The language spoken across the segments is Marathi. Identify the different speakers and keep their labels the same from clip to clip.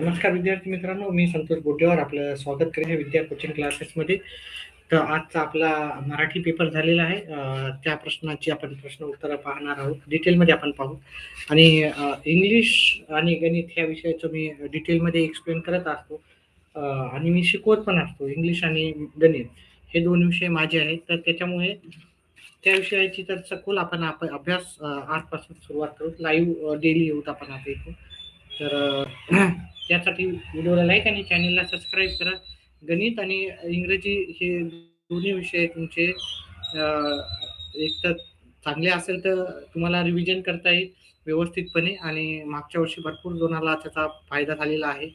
Speaker 1: नमस्कार विद्यार्थी मित्रांनो, मी संतोष बोटेवार आपलं स्वागत करेन विद्या कोचिंग क्लासेसमध्ये. तर आजचा आपला मराठी पेपर झालेला आहे. त्या प्रश्नाची आपण प्रश्न उत्तरं पाहणार आहोत. डिटेलमध्ये आपण पाहू आणि इंग्लिश आणि गणित ह्या विषयाचं मी डिटेलमध्ये एक्सप्लेन करत असतो आणि मी शिकवत पण असतो. इंग्लिश आणि गणित हे 2 विषय माझे आहेत. तर त्याच्यामुळे त्या विषयाची तर सखोल आपण अभ्यास आजपासून सुरुवात करू. लाईव्ह डेली येऊत आपण आता इथून. तर त्यासाठी व्हिडिओला लाईक आणि चॅनलला सबस्क्राईब करा. गणित आणि इंग्रजी हे दोन्ही विषय तुमचे एक तर चांगले असेल तर तुम्हाला रिव्हिजन करता येईल व्यवस्थितपणे आणि मागच्या वर्षी भरपूर जणाला त्याचा फायदा झालेला आहे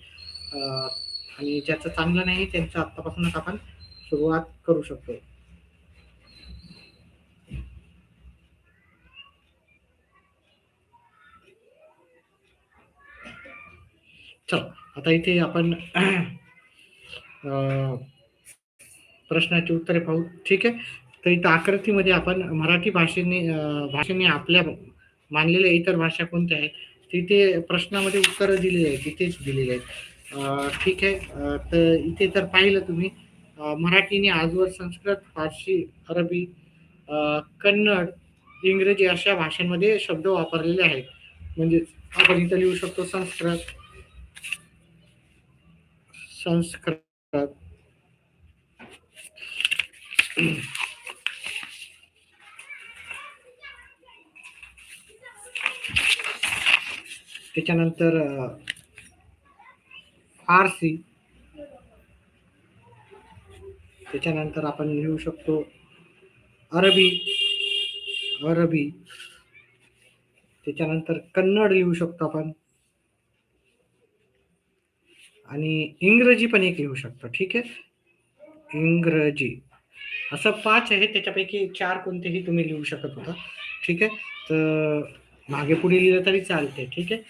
Speaker 1: आणि ज्याचं चांगलं नाही त्यांचं आत्तापासूनच आपण सुरुवात करू शकतो. चला आता इथे आपण प्रश्नाची उत्तरे पाहू. ठीक आहे. तर इथं आकृतीमध्ये आपण मराठी भाषेने आपल्या मानलेल्या इतर भाषा कोणत्या आहेत तिथे प्रश्नामध्ये उत्तरं दिलेली आहेत, तिथेच दिलेली आहेत. ठीक आहे. तर इथे तर पाहिलं तुम्ही मराठीने आजवर संस्कृत, फारसी, अरबी, कन्नड, इंग्रजी अशा भाषांमध्ये शब्द वापरलेले आहेत. म्हणजे आपण इथं लिहू शकतो संस्कृत, त्याच्यानंतर फारसी, त्याच्यानंतर आपण लिहू शकतो अरबी, त्याच्यानंतर कन्नड लिहू शकतो आपण आणि इंग्रजी पण एक लिहू शकतो. ठीक आहे. इंग्रजी असं 5 आहे, त्याच्यापैकी 4 कोणतेही तुम्ही लिहू शकत होता. ठीक आहे. तर मागे पुढे लिहिलं तरी चालते. ठीक आहे.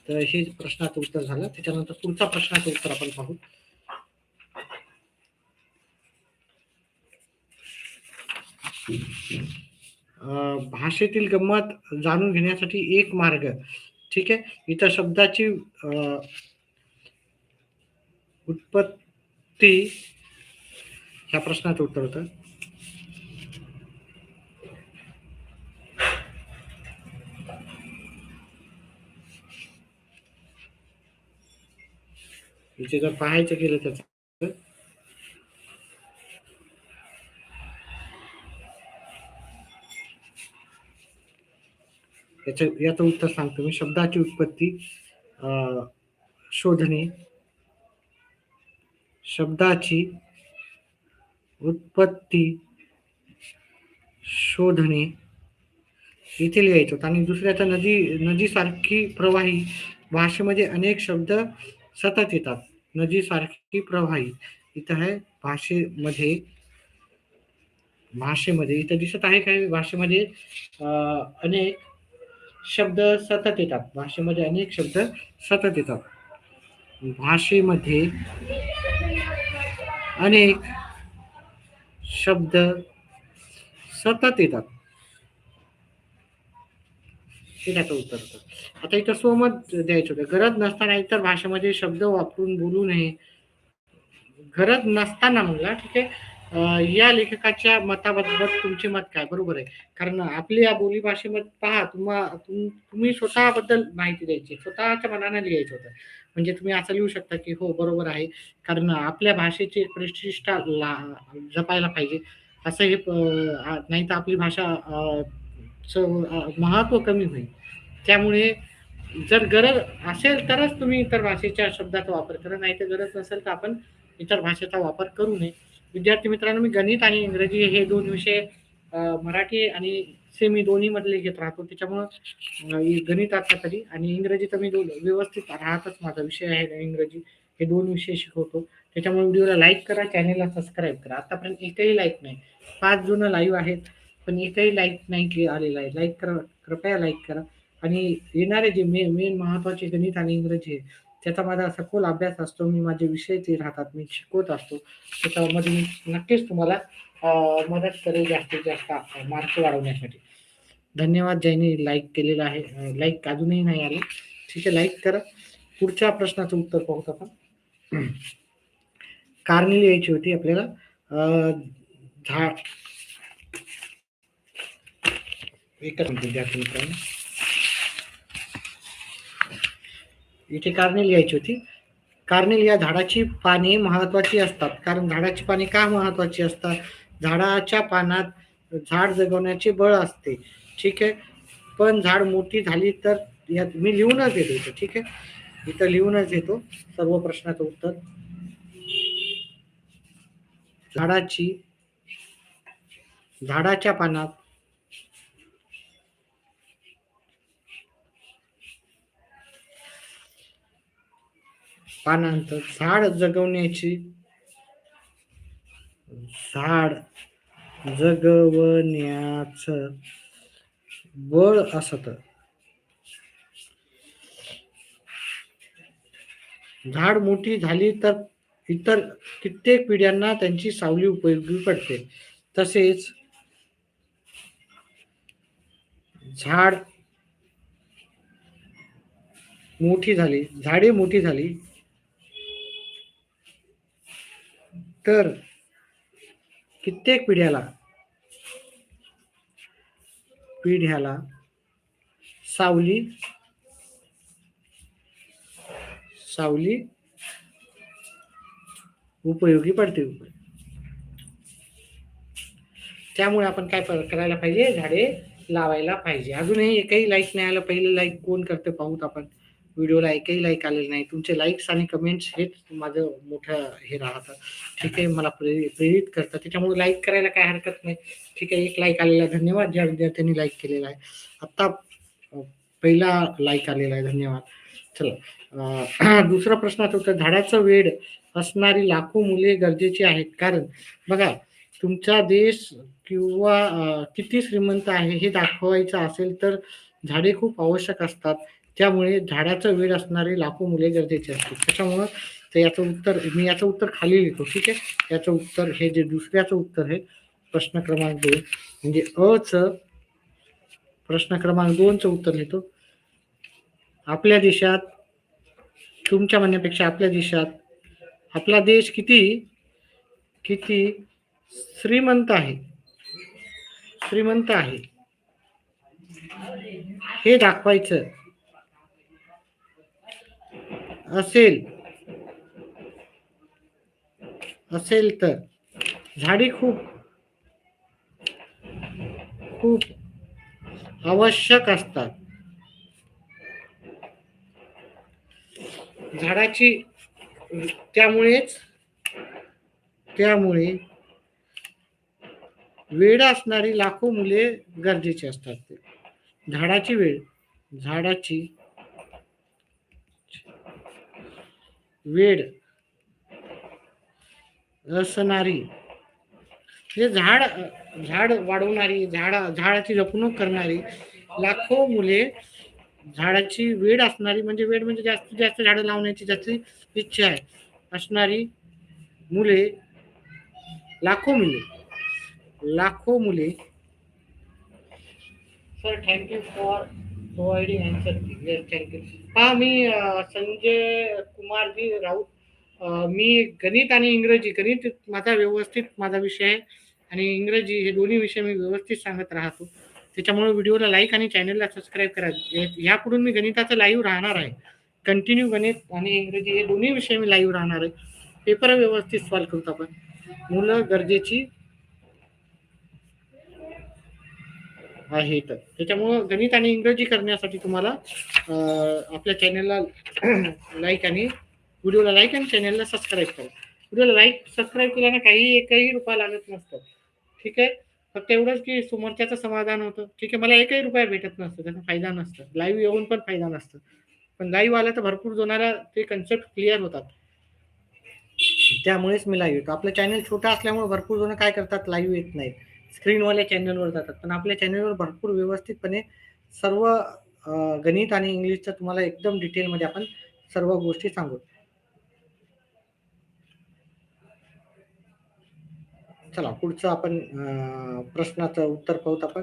Speaker 1: तर हे प्रश्नाचं उत्तर झालं. त्याच्यानंतर पुढचा प्रश्नाचं उत्तर आपण पाहू. भाषेतील गंमत जाणून घेण्यासाठी एक मार्ग. ठीक आहे. इथं शब्दाची उत्पत्ती ह्या प्रश्नाचं उत्तर होतं. इथे जर पाहायचं गेलं त्याचं याचं उत्तर सांगतो मी. शब्दाची उत्पत्ती शोधणे, शब्दाची उत्पत्ती शोधणे इथे लिहायचं होतं. आणि दुसऱ्याचा नदीसारखी प्रवाही. भाषेमध्ये अनेक शब्द सतत येतात. नदीसारखी प्रवाही इथं आहे भाषेमध्ये इथं दिसत आहे काही भाषेमध्ये अनेक शब्द सतत येतात. भाषेमध्ये अनेक शब्द सतत येतात. भाषेमध्ये अनेक शब्द सतत येतात. हे त्याचं उत्तर होतं. आता इथं सोमत द्यायचं होतं. गरज नसताना इतर भाषेमध्ये शब्द वापरून बोलू नये. गरज नसताना म्हणला. ठीक आहे. या लेखकाच्या मताबद्दल तुमचे मत काय? बरोबर आहे. कारण आपल्या बोलीभाषेमध्ये पहा तुम्ही स्वतःबद्दल माहिती द्यायची, स्वतःच्या मनाने लिहायचं होतं. म्हणजे तुम्ही असं लिहू शकता की हो बरोबर आहे, कारण आपल्या भाषेची प्रतिष्ठा जपायला पाहिजे. असं हे नाही तर आपली भाषा महत्त्व कमी होईल. त्यामुळे जर गरज असेल तरच तुम्ही इतर भाषेच्या शब्दाचा वापर करा, नाही तर गरज नसेल तर आपण इतर भाषेचा वापर करू नये. विद्यार्थी मित्रांनो, मी गणित आणि इंग्रजी हे 2 विषय मराठी आणि सेमी दोन्ही मधले घेत राहतो. त्याच्यामुळं गणिताचा तरी आणि इंग्रजी तर मी व्यवस्थित राहतच. माझा विषय आहे इंग्रजी. हे 2 विषय शिकवतो. त्याच्यामुळे व्हिडिओला लाईक करा, चॅनेलला सबस्क्राईब करा. आतापर्यंत एकही लाईक नाही. 5 जण लाईव्ह आहेत, पण एकही लाईक नाही आलेला आहे. लाईक करा, कृपया लाईक करा. आणि येणारे जे मेन महत्त्वाचे गणित आणि इंग्रजी आहे त्याचा माझा सखोल अभ्यास असतो. मी माझे विषय ते राहतात, मी शिकवत असतो. त्याच्यामध्ये मी नक्कीच तुम्हाला मदत करेल जास्तीत जास्त मार्क वाढवण्यासाठी. धन्यवाद ज्यांनी लाईक केलेलं आहे. लाईक अजूनही नाही आले. ठीक आहे, लाईक करा. पुढच्या प्रश्नाचं उत्तर पाहूत आपण. कारणी लिहायची होती आपल्याला. झाड एकच विद्यार्थी मित्रांनो, इथे कारणे लिहायची होती. कारणे लिहा. झाडाची पाने महत्वाची असतात. कारण झाडाची पाने का महत्वाची असतात? झाडाच्या पानात झाड जगवण्याचे बळ असते. ठीक आहे. पण झाड मोठी झाली तर, यात मी लिहूनच येतो इथं. ठीक आहे, इथं लिहूनच येतो सर्व प्रश्नाचं उत्तर. झाडाच्या पानात पानांतर झाड जगवण्याचं बळ असत. झाड मोठी झाली तर इतर कित्येक पिढ्यांना त्यांची सावली उपयोगी पडते. तसेच झाडे मोठी झाली तर कित्येक पिढ्याला सावली उपयोगी पडते. त्यामुळे आपण काय करायला पाहिजे? झाडे लावायला पाहिजे. अजूनही एकही लाईक नाही आलं. पहिले लाईक कोण करते पाहूत आपण. व्हिडिओला एकही लाईक आलेलं नाही. तुमचे लाईक्स आणि कमेंट्स हेच माझं मोठं हे राहतं. ठीक आहे, मला प्रेरित करतात. त्याच्यामुळे लाईक करायला काय हरकत नाही. ठीक आहे, एक लाईक आलेला धन्यवाद. ज्या विद्यार्थ्यांनी लाईक केलेला आहे, आता पहिला लाईक आलेला आहे, धन्यवाद. चला, दुसरा प्रश्नाचं उत्तर. झाडाचं वेड असणारी लाखो मुले गरजेची आहेत. कारण बघा, तुमचा देश किंवा किती श्रीमंत आहे हे दाखवायचं असेल तर झाडे खूप आवश्यक असतात. त्यामुळे झाडाचं वेड असणारे लाखो मुले गरजेचे असतात. त्याच्यामुळं तर याचं उत्तर खाली लिहितो. ठीक आहे, याचं उत्तर हे जे दुसऱ्याचं उत्तर आहे, प्रश्न क्रमांक 2 म्हणजे प्रश्न क्रमांक 2चं उत्तर लिहितो. आपल्या देशात, तुमच्या म्हणण्यापेक्षा आपला देश किती श्रीमंत आहे हे दाखवायचं असेल तर झाडे खूप आवश्यक असतात. त्यामुळे वेड असणारी लाखो मुले गरजेची असतात. झाडाची वेड असणारी म्हणजे झाड वाढवणारी, झाडाची जपणूक करणारी लाखो मुले, झाडाची वेड असणारी म्हणजे वेड म्हणजे जास्तीत जास्त झाडं लावण्याची ज्याची इच्छा आहे असणारी मुले, लाखो मुले. Sir thank you for providing answer. Thank you. हा, मी संजय कुमारजी राऊत. मी गणित आणि इंग्रजी, गणित माझा विषय आहे आणि इंग्रजी हे दोन्ही विषय मी व्यवस्थित सांगत राहतो. त्याच्यामुळे व्हिडिओला लाईक आणि चॅनलला सबस्क्राईब करा. यापुढून मी गणिताचं लाईव्ह राहणार आहे. कंटिन्यू गणित आणि इंग्रजी हे दोन्ही विषय मी लाईव्ह राहणार आहे. पेपर व्यवस्थित सॉल्व्ह करतो आपण. मुलं गरजेची आहेत. त्याच्यामुळं गणित आणि इंग्रजी करण्यासाठी तुम्हाला आपल्या चॅनलला लाईक आणि व्हिडिओला लाईक आणि चॅनलला सबस्क्राईब करा. व्हिडिओला लाईक सबस्क्राईब केल्याने एकही रुपया लागत नसतं. ठीक आहे, फक्त एवढंच की समोरच्याचं समाधान होतं. ठीक आहे, मला एकही रुपया भेटत नसतं, त्याचा फायदा नसतं. लाईव्ह येऊन पण फायदा नसतं. पण लाईव्ह आला तर भरपूर जणांना ते कन्सेप्ट क्लिअर होतात. त्यामुळेच मी लाईव्ह येतो. आपलं चॅनल छोटा असल्यामुळे भरपूर जण काय करतात, लाईव्ह येत नाहीत, स्क्रीनवाल्या चॅनलवर जातात. पण आपल्या चॅनलवर भरपूर व्यवस्थितपणे सर्व गणित आणि इंग्लिशचं तुम्हाला एकदम डिटेलमध्ये आपण सर्व गोष्टी सांगू. चला, पुढचं आपण प्रश्नाचं उत्तर पाहूत आपण.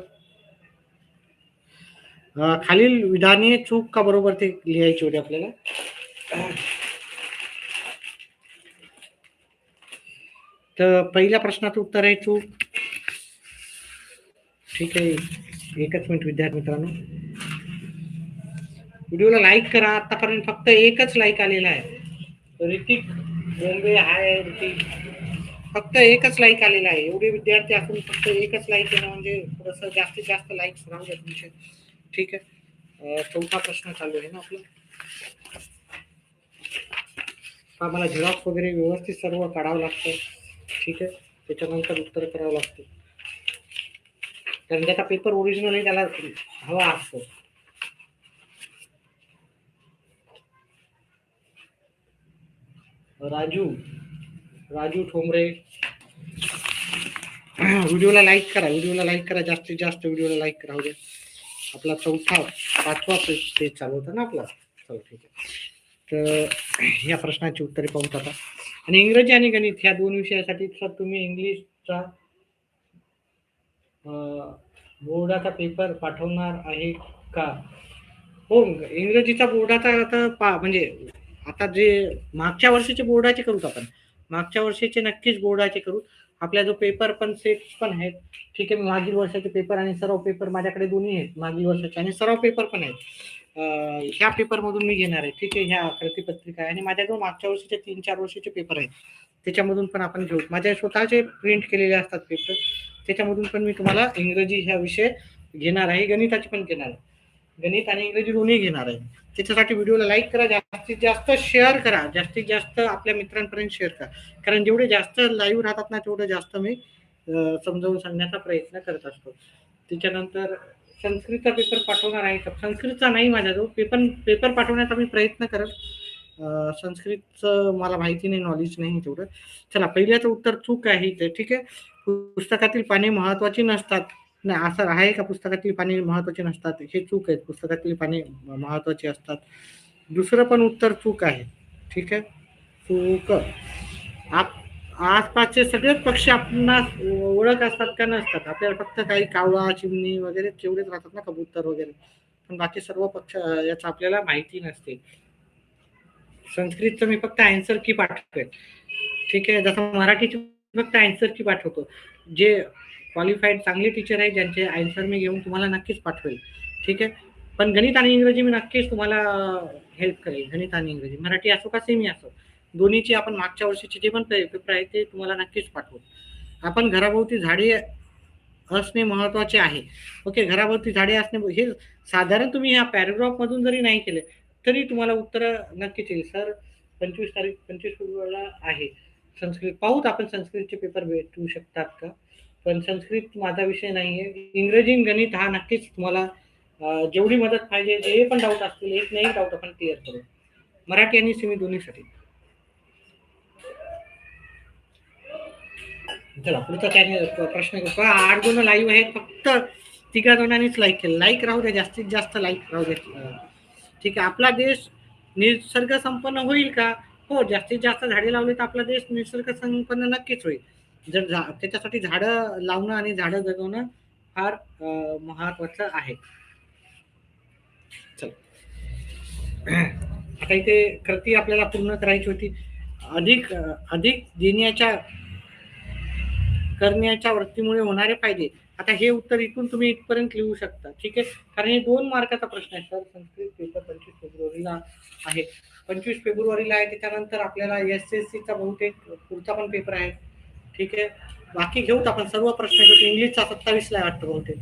Speaker 1: खालील विधाने चूक का बरोबर ते लिहायची होती आपल्याला. तर पहिल्या प्रश्नाचं उत्तर आहे चूक. ठीक आहे, एकच मिनिट विद्यार्थी मित्रांनो. व्हिडिओला लाईक करा. आतापर्यंत फक्त एकच लाईक आलेला आहे. ऋतिक बोंबे हाय ऋतिक, फक्त एकच लाईक आलेला आहे. एवढे विद्यार्थी असून फक्त एकच लाईक येणं म्हणजे थोडंसं जास्तीत जास्त लाईक्स राहू द्या तुमचे. ठीक आहे, चौथा प्रश्न चालू आहे ना आपला. आम्हाला झेरॉक्स वगैरे व्यवस्थित सर्व काढावं लागतं. ठीक आहे, त्याच्यानंतर उत्तर करावं लागतं. कारण त्याचा पेपर ओरिजिनल आहे, त्याला हवा असतो. राजू ठोंबरे, व्हिडिओला लाईक करा, जास्तीत जास्त व्हिडिओला लाईक करा. द्या. आपला पाचवा पेज चालू होता ना आपला. चला ठीक आहे. तर या प्रश्नाची उत्तरे पाहूत आता. आणि इंग्रजी आणि गणित ह्या दोन विषयासाठी तुम्ही इंग्लिशचा बोर्डाचा पेपर पाठवणार आहे का? हो, इंग्रजीचा बोर्डाचा आता म्हणजे आता जे मागच्या वर्षीचे बोर्डाचे करूत आपण. मागच्या वर्षीचे नक्कीच बोर्डाचे करू. आपला जो पेपर पण सेट्स पण आहेत. ठीक आहे, मागील वर्षाचे पेपर आणि सराव पेपर माझ्याकडे दोन्ही आहेत. मागील वर्षाचे आणि सराव पेपर पण आहेत. ह्या पेपरमधून मी घेणार आहे. ठीक आहे, ह्या प्रतिपत्रिका आहे आणि माझ्याजवळ मागच्या वर्षीचे 3-4 वर्षाचे पेपर आहेत. त्याच्यामधून पण आपण घेऊ. माझ्या स्वतःचे प्रिंट केलेले असतात पेपर. त्याच्यामधून पण मी तुम्हाला इंग्रजी ह्या विषय घेणार आहे, गणिताचे पण घेणार आहे. गणित आणि इंग्रजी दोन्ही घेणार आहे. त्याच्यासाठी व्हिडिओला लाईक करा, जास्तीत जास्त शेअर करा, जास्तीत जास्त आपल्या मित्रांपर्यंत शेअर करा. कारण जेवढे जास्त लाईव्ह राहतात ना तेवढं जास्त मी समजावून सांगण्याचा प्रयत्न करत असतो. त्याच्यानंतर संस्कृतचा पेपर पाठवणार आहे का? संस्कृतचा नाही माझ्याजवळ. पेपर पाठवण्याचा मी प्रयत्न करत. संस्कृतचं मला माहिती नाही, नॉलेज नाही तेवढं. चला, पहिल्याचं उत्तर चूक आहे ते. ठीक आहे, पुस्तकातील पाने महत्वाची नसतात. नाही, असं आहे का पुस्तकातील पाने महत्वाची नसतात? हे चूक आहे. पुस्तकातील पाने महत्वाची असतात. दुसरं पण उत्तर चूक आहे. ठीक आहे, चूक. आसपासचे सगळेच पक्षी आपणास ओळख असतात का नसतात? आपल्याला फक्त काही कावळा, चिमणी वगैरे तेवढेच राहतात ना, कबूतर वगैरे. पण बाकी सर्व पक्ष याचं आपल्याला माहिती नसते. संस्कृतचं मी फक्त आन्सर की पाठवतोय. ठीक आहे, जसं मराठीची फक्त आन्सर की पाठवतो. जे क्वालिफाईड चांगले टीचर आहे ज्यांचे आन्सर मी घेऊन तुम्हाला नक्कीच पाठवेल. ठीक आहे, पण गणित आणि इंग्रजी मी नक्कीच तुम्हाला हेल्प करेल. गणित आणि इंग्रजी, मराठी असो का सेमी असो, दोन्हीची आपण मागच्या वर्षीचे जे पण पेपर आहे ते तुम्हाला नक्कीच पाठवू. आपण घराभोवती झाडे असणे महत्वाचे आहे. ओके, घराभोवती झाडे असणे हे साधारण तुम्ही ह्या पॅराग्राफ मधून जरी नाही केले तरी तुम्हाला उत्तर नक्कीच येईल. सर 25 फेब्रुवारीला आहे संस्कृत. पाहूत आपण संस्कृतचे पेपर भेटू शकतात का? पण संस्कृत माझा विषय नाहीये. इंग्रजी गणित हा नक्कीच तुम्हाला जेवढी मदत पाहिजे, जे पण डाऊट असतील, एक नाही डाऊट आपण क्लिअर करू. मराठी आणि सेमी दोन्हीसाठी. चला, पुढचा प्रश्न घेऊ. 8 जण लाईव्ह आहेत, फक्त 3 जणांनीच लाईक केलं. लाईक राहू द्या, जास्तीत जास्त लाईक राहू द्या. ठीक आहे, आपला देश निसर्ग संपन्न होईल का? हो, जास्तीत जास्त झाडे लावले तर आपला देश निसर्ग संपन्न नक्कीच होईल. जर त्याच्यासाठी झाडं लावणं आणि झाडं जगवणं फार महत्वाचं आहे. चल, आता इथे कृती आपल्याला पूर्ण करायची होती. अधिक देण्याच्या करण्याच्या वृत्तीमुळे होणारे फायदे. आता हे उत्तर इथून तुम्ही इथपर्यंत लिहू शकता. ठीक आहे, कारण हे 2 मार्काचा प्रश्न आहे. सर संस्कृत पेपर 25 फेब्रुवारीला आहे. 25 फेब्रुवारीला आहे. त्याच्यानंतर आपल्याला SSCचा बहुतेक पुढचा पण पेपर आहे. ठीक आहे, बाकी घेऊत आपण सर्व प्रश्न घेऊ. इंग्लिशचा 27ला आहे वाटतं बहुतेक,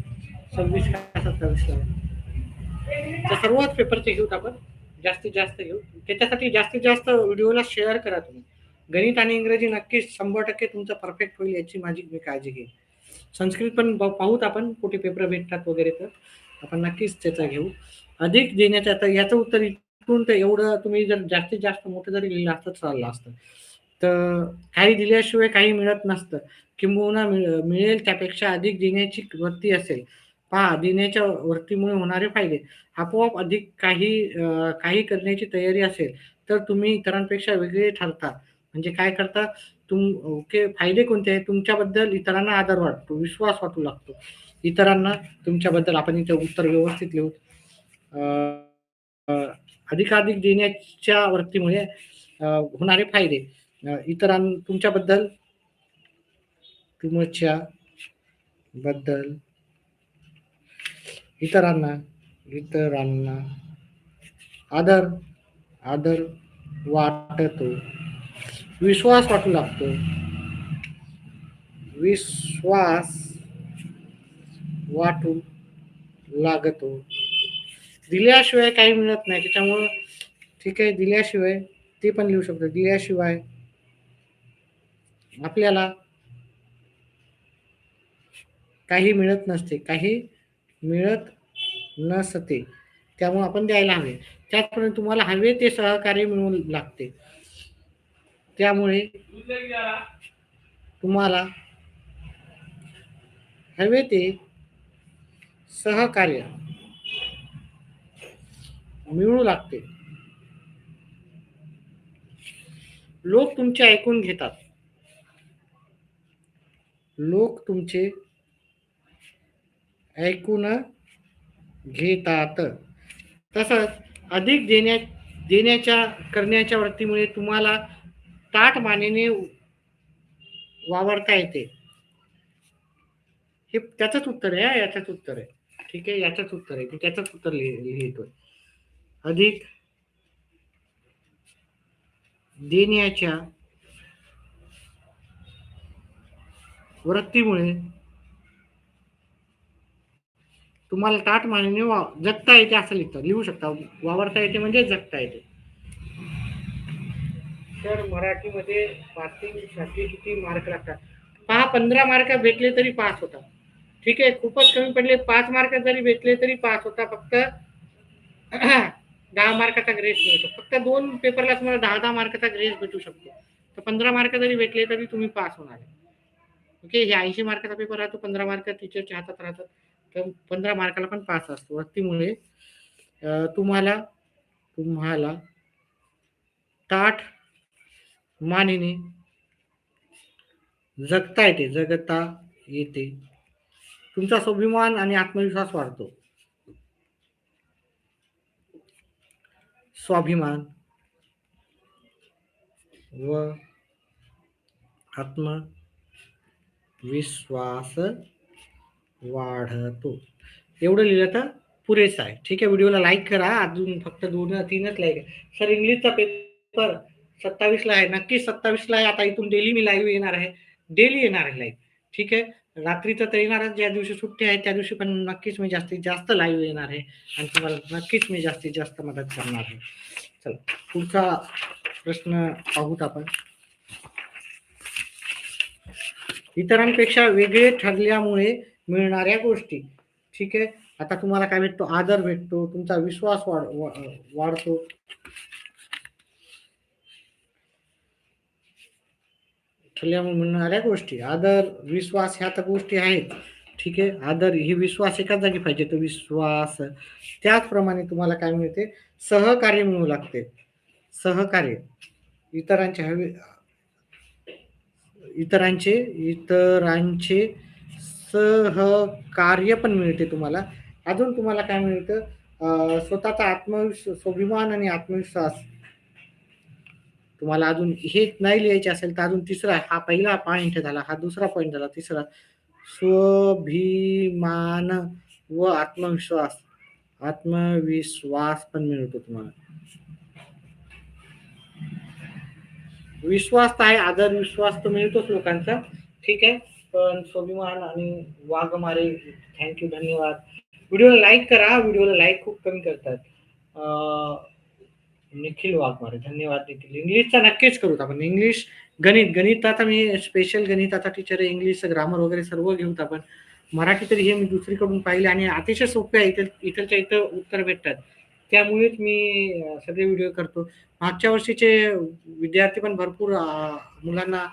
Speaker 1: 26 का 27ला आहे. तर सर्वच पेपरचे घेऊत आपण, जास्तीत जास्त घेऊ. त्याच्यासाठी जास्तीत जास्त व्हिडिओला शेअर करा तुम्ही. गणित आणि इंग्रजी नक्कीच 100% तुमचं परफेक्ट होईल याची माझी मी काळजी घेईन. संस्कृत पण पाहूत आपण कुठे पेपर भेटतात वगैरे, तर आपण नक्कीच त्याचा घेऊ. अधिक देण्याचं, आता याचं उत्तर इथून तर एवढं तुम्ही जर जास्तीत जास्त मोठं जरी लिहिलं असतं चाललं असतं. तर काही दिल्याशिवाय काही मिळत नसतं, किंबहुना मिळेल त्यापेक्षा अधिक देण्याची वृत्ती असेल. पहा, देण्याच्या वृत्तीमुळे होणारे फायदे. आपोआप अधिक काही करण्याची तयारी असेल तर तुम्ही इतरांपेक्षा वेगळे ठरता. म्हणजे काय करता ओके, फायदे कोणते आहेत? तुमच्याबद्दल इतरांना आदर वाटतो, विश्वास वाटू लागतो इतरांना तुमच्याबद्दल. आपण इथे उत्तर व्यवस्थित लिहू. अधिकाधिक देण्याच्या वृत्तीमुळे होणारे फायदे. तुमच्याबद्दल तुमच्या बद्दल इतरांना इतरांना आदर आदर वाटतो, विश्वास वाटू लागतो, विश्वास वाटू लागतो. दिल्याशिवाय काही मिळत नाही, त्याच्यामुळं ठीक आहे, दिल्याशिवाय ते पण लिहू शकतो. दिल्याशिवाय आपल्याला काही मिळत नसते, काही मिळत नसते. त्यामुळे आपण द्यायला हवे. त्याचप्रमाणे तुम्हाला हवे ते सहकार्य मिळू लागते. त्यामुळे तुम्हाला हवे ते सहकार्य मिळू लागते. लोक तुमचे ऐकून घेतात. लोक तुमचे ऐकून घेतात. तसंच अधिक देण्याच्या करण्याच्या वृत्तीमुळे तुम्हाला ताठ मानेने वावरता येते. हे त्याचंच उत्तर आहे, याचंच उत्तर आहे. ठीक आहे, याचंच उत्तर आहे. मी त्याचंच उत्तर लिहितोय. अधिक देण्याच्या वृत्तीमुळे तुम्हाला ताठ मानेने जगता येते असं लिहू शकता. वावरता येते म्हणजे जगता येते. तर मराठीमध्ये पासिंगसाठी किती मार्क लागतात? पहा, 15 मार्क भेटले तरी पास होता. ठीक आहे, खूपच कमी पडले 5 मार्क जरी भेटले तरी पास होता. फक्त 10 मार्काचा ग्रेस मिळतो. फक्त 2 पेपरला तुम्हाला 10-10 मार्काचा ग्रेस भेटू शकतो. तर 15 मार्क जरी भेटले तरी तुम्ही पास होणार आहे. ओके, हे 80 मार्काचा पेपर राहतो, 15 मार्क टीचरच्या हातात राहतात. तर 15 मार्काला पण पास असतो. वृत्तीमुळे तुम्हाला ताठ मानेने जगता येते. तुमचा स्वाभिमान आणि आत्मविश्वास वाढतो. स्वाभिमान व आत्मविश्वास वाढतो. एवढं लिहिलं तर पुरेसं आहे. ठीक आहे, व्हिडिओला लाईक करा. अजून फक्त 2-3च लाईक आहे. सर, इंग्लिशचा पेपर 27ला आहे. नक्कीच 27ला आहे. आता इथून डेली मी लाईव्ह येणार आहे. डेली येणार आहे लाईव्ह. ठीक आहे, रात्रीचं तर येणारच. ज्या दिवशी सुट्टी आहे त्या दिवशी पण नक्कीच मी जास्तीत जास्त लाईव्ह येणार आहे आणि तुम्हाला नक्कीच मी जास्तीत जास्त मदत करणार आहे. चला, पुढचा प्रश्न पाहूत आपण. इतरांपेक्षा वेगळे ठरल्यामुळे मिळणाऱ्या गोष्टी. ठीक आहे, आता तुम्हाला काय भेटतो? आदर भेटतो, तुमचा विश्वास वाढतो. ठरल्यामुळे मिळणाऱ्या गोष्टी, आदर, विश्वास ह्या तर गोष्टी आहेत. ठीक आहे, आदर ही विश्वास एकाच जागी पाहिजे, तो विश्वास. त्याचप्रमाणे तुम्हाला काय मिळते? सहकार्य मिळू लागते. सहकार्य, इतरांचे सहकार्य पण मिळते तुम्हाला. अजून तुम्हाला काय मिळतं? स्वतःचा स्वाभिमान आणि आत्मविश्वास. तुम्हाला अजून हे नाही लिहायचे असेल तर अजून तिसरा, हा पहिला पॉइंट झाला, हा दुसरा पॉइंट झाला, तिसरा स्वाभिमान व आत्मविश्वास पण मिळतो तुम्हाला. विश्वास तर आहे, आदर विश्वास तर मिळतोच लोकांचा. ठीक आहे, पण स्वाभिमान आणि वाघमारे, थँक्यू, धन्यवाद. व्हिडिओला लाईक करा. व्हिडिओला लाईक खूप कमी करतात. निखिल वाघमारे, धन्यवाद निखिल. इंग्लिशचा नक्कीच करूत आपण. इंग्लिश, गणित आता मी स्पेशल गणिताचा टीचर आहे. इंग्लिश ग्रामर वगैरे सर्व घेऊत आपण. मराठी तरी हे मी दुसरीकडून पाहिले आणि अतिशय सोपे आहे. इथलच्या इथं उत्तर भेटतात. त्यामुळेच मी सगळे व्हिडिओ करतो. मागच्या वर्षीचे विद्यार्थी पण भरपूर मुलांना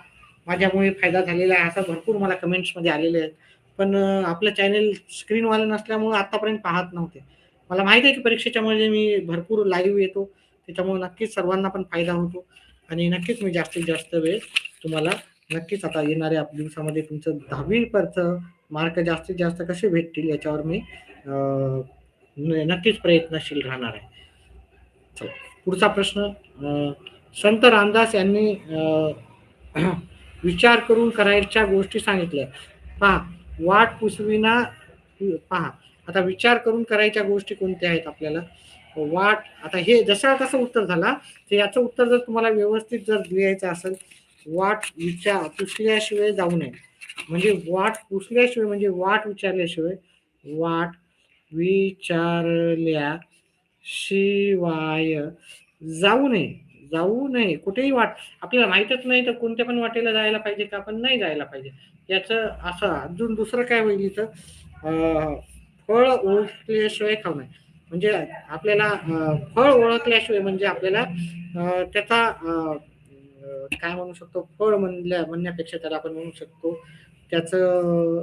Speaker 1: माझ्यामुळे फायदा झालेला आहे असं भरपूर मला कमेंट्समध्ये आलेले आहेत. पण आपलं चॅनल स्क्रीनवालं नसल्यामुळं आतापर्यंत पाहत नव्हते. मला माहिती आहे की परीक्षेच्या मध्ये मी भरपूर लाईव्ह येतो, त्याच्यामुळे नक्कीच सर्वांना पण फायदा होतो आणि नक्कीच मी जास्तीत जास्त वेळ तुम्हाला नक्कीच आता येणाऱ्या दिवसामध्ये तुमचं 10वी परचं मार्क जास्तीत जास्त कसे भेटतील याच्यावर मी नक्कीच प्रयत्नशील राहणार आहे. चला, पुढचा प्रश्न. संत रामदास यांनी विचार करून करायच्या गोष्टी सांगितल्या. पहा, वाट पुसविना पहा, आता विचार करून करायच्या गोष्टी कोणत्या आहेत आपल्याला? वाट आता हे जसं तसं उत्तर झाला, तर याचं उत्तर जर तुम्हाला व्यवस्थित जर लिहायचं असेल, वाट पुसल्याशिवाय जाऊ नये. म्हणजे वाट पुसल्याशिवाय म्हणजे वाट विचारल्याशिवाय, वाट विचारल्याशिवाय जाऊ नये. जाऊ नये. कुठेही वाट आपल्याला माहीतच नाही तर कोणत्या पण वाटेला जायला पाहिजे का आपण नाही जायला पाहिजे. याचं असं अजून दुसरं काय होईल इथं फळ ओळखल्याशिवाय खाऊ नये. म्हणजे आपल्याला फळ ओळखल्याशिवाय म्हणजे आपल्याला त्याचा काय म्हणू शकतो फळ म्हणण्यापेक्षा त्याला आपण म्हणू शकतो त्याचं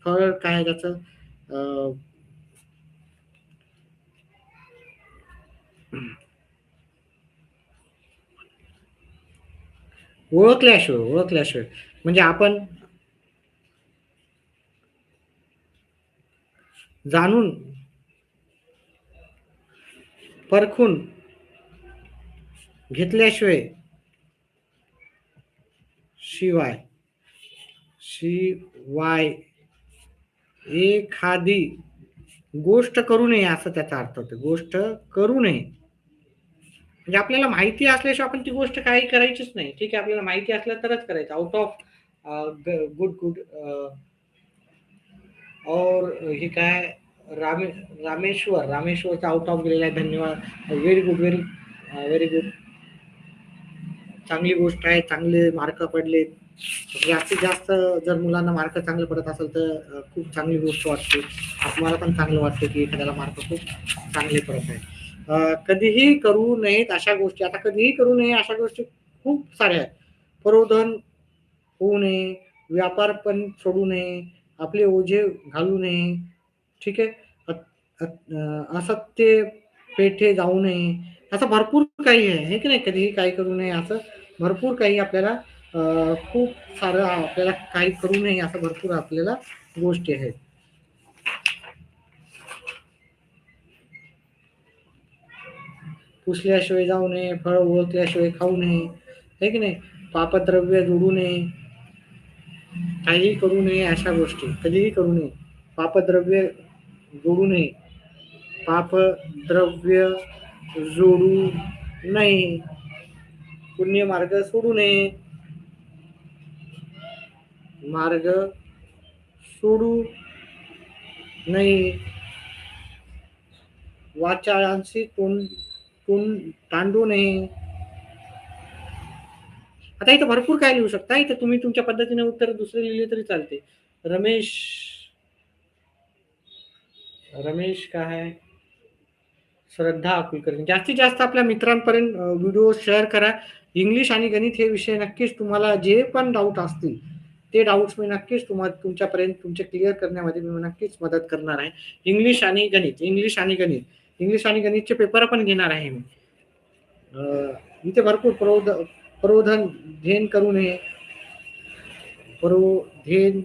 Speaker 1: फळ काय त्याचं अ, ओळखल्याशिवाय म्हणजे आपण जाणून परखून घेतल्याशिवाय शिवाय शिवाय एखादी गोष्ट करू नये असं त्याचा अर्थ होतो. गोष्ट करू नये. म्हणजे आपल्याला माहिती असल्याशिवाय आपण ती गोष्ट काही करायचीच नाही. ठीक आहे, आपल्याला माहिती असलं तरच करायचं. आउट ऑफ गुड और हे काय रामे रामेश्वरचा आउट ऑफ गेलेला आहे. धन्यवाद. Very good, very good. चांगली गोष्ट आहे. चांगले मार्क पडले. जास्तीत जास्त जर मुलांना मार्क चांगले पडत असेल तर खूप चांगली गोष्ट वाटते. मला पण चांगलं वाटतं की एखाद्याला मार्क खूप चांगले पडत आहेत. कधीही करू नयेत अशा गोष्टी. आता कधीही करू नये अशा गोष्टी खूप साऱ्या आहेत. प्रबोधन होऊ नये, व्यापार पण सोडू नये, आपले ओझे घालू नये. ठीक आहे. असत्य पेठे जाऊ नये. असं भरपूर काही आहे, हे की नाही? कधीही काही करू नये असं भरपूर काही आपल्याला खूप सारं आपल्याला काही करू नये असं भरपूर आपल्याला गोष्टी आहेत. पुसल्याशिवाय जाऊ नये, फळ ओळखल्याशिवाय खाऊ नये, हे की नाही? पापद्रव्य जोडू नये, काहीही करू नये अशा गोष्टी कधीही करू नये. पापद्रव्य जोडू नये, पापद्रव्य जोडू नये, पुण्य मार्ग सोडू नये, मार्ग सोडू नये, वाचाळांशी तोंड तोंड तांडू नये. आता इथं भरपूर काय लिहू शकता. इथं तुम्ही तुमच्या पद्धतीने उत्तर दुसरे लिहिले तरी चालते. रमेश रमेश काय आहे? श्रद्धा कुलकर्णी. जास्तीत जास्त आपल्या मित्रांपर्यंत व्हिडिओ शेअर करा. इंग्लिश आणि गणित हे विषय नक्कीच तुम्हाला जे पण डाऊट असतील, ते डाऊट्स मी नक्कीच तुमच्यापर्यंत तुमचे क्लिअर करण्यामध्ये मी नक्कीच मदत करणार आहे. इंग्लिश आणि गणितचे पेपर पण घेणार आहे मी. इथे भरपूर प्रबोधन धेन करू नये, प्रबोधन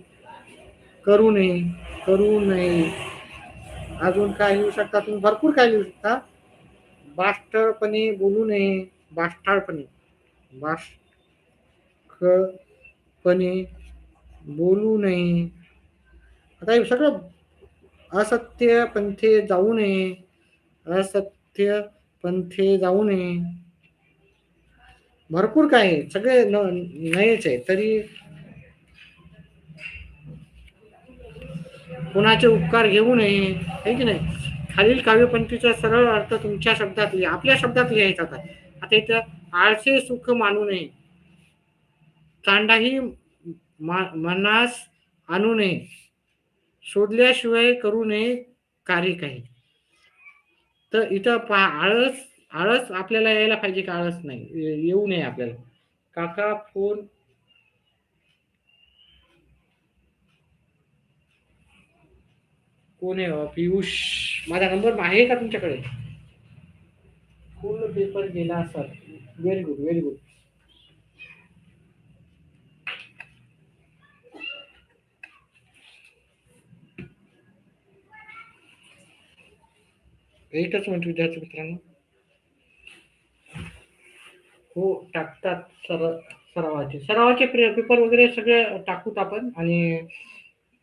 Speaker 1: करू नये. अजून काय लिहू शकता तुम्ही? भरपूर काय लिहू शकता. बाष्टपणे बोलू नये, बाष्टाळपणे बाष्कपणे बोलू नये. आता हे सगळं असत्य पंथे जाऊ नये, असत्य पंथे जाऊ नये. भरपूर काय आहे. सगळे नयेच आहे. तरी कुणाचे उपकार घेऊ नये, आहे की नाही? खालील काव्यपंक्तीचा सरळ अर्थ तुमच्या शब्दात लिहा. आपल्या शब्दात लिहायचा आता. आता इथं आळसे सुख मानू नये, चांडाही मनास आणू नये, शोधल्याशिवाय करू नये कार्य काही. तर इथं पहा आळस आळस आपल्याला यायला पाहिजे का? आळस नाही येऊ नये आपल्याला. काका फोन कोण आहे? पियुष. माझा नंबर आहे का तुमच्याकडे? पूर्ण पेपर गेला sir. Very good, very good. एकच मिनिट विद्यार्थी मित्रांनो. हो टाकतात सर. सरावाचे पेपर वगैरे सगळे टाकूत आपण. आणि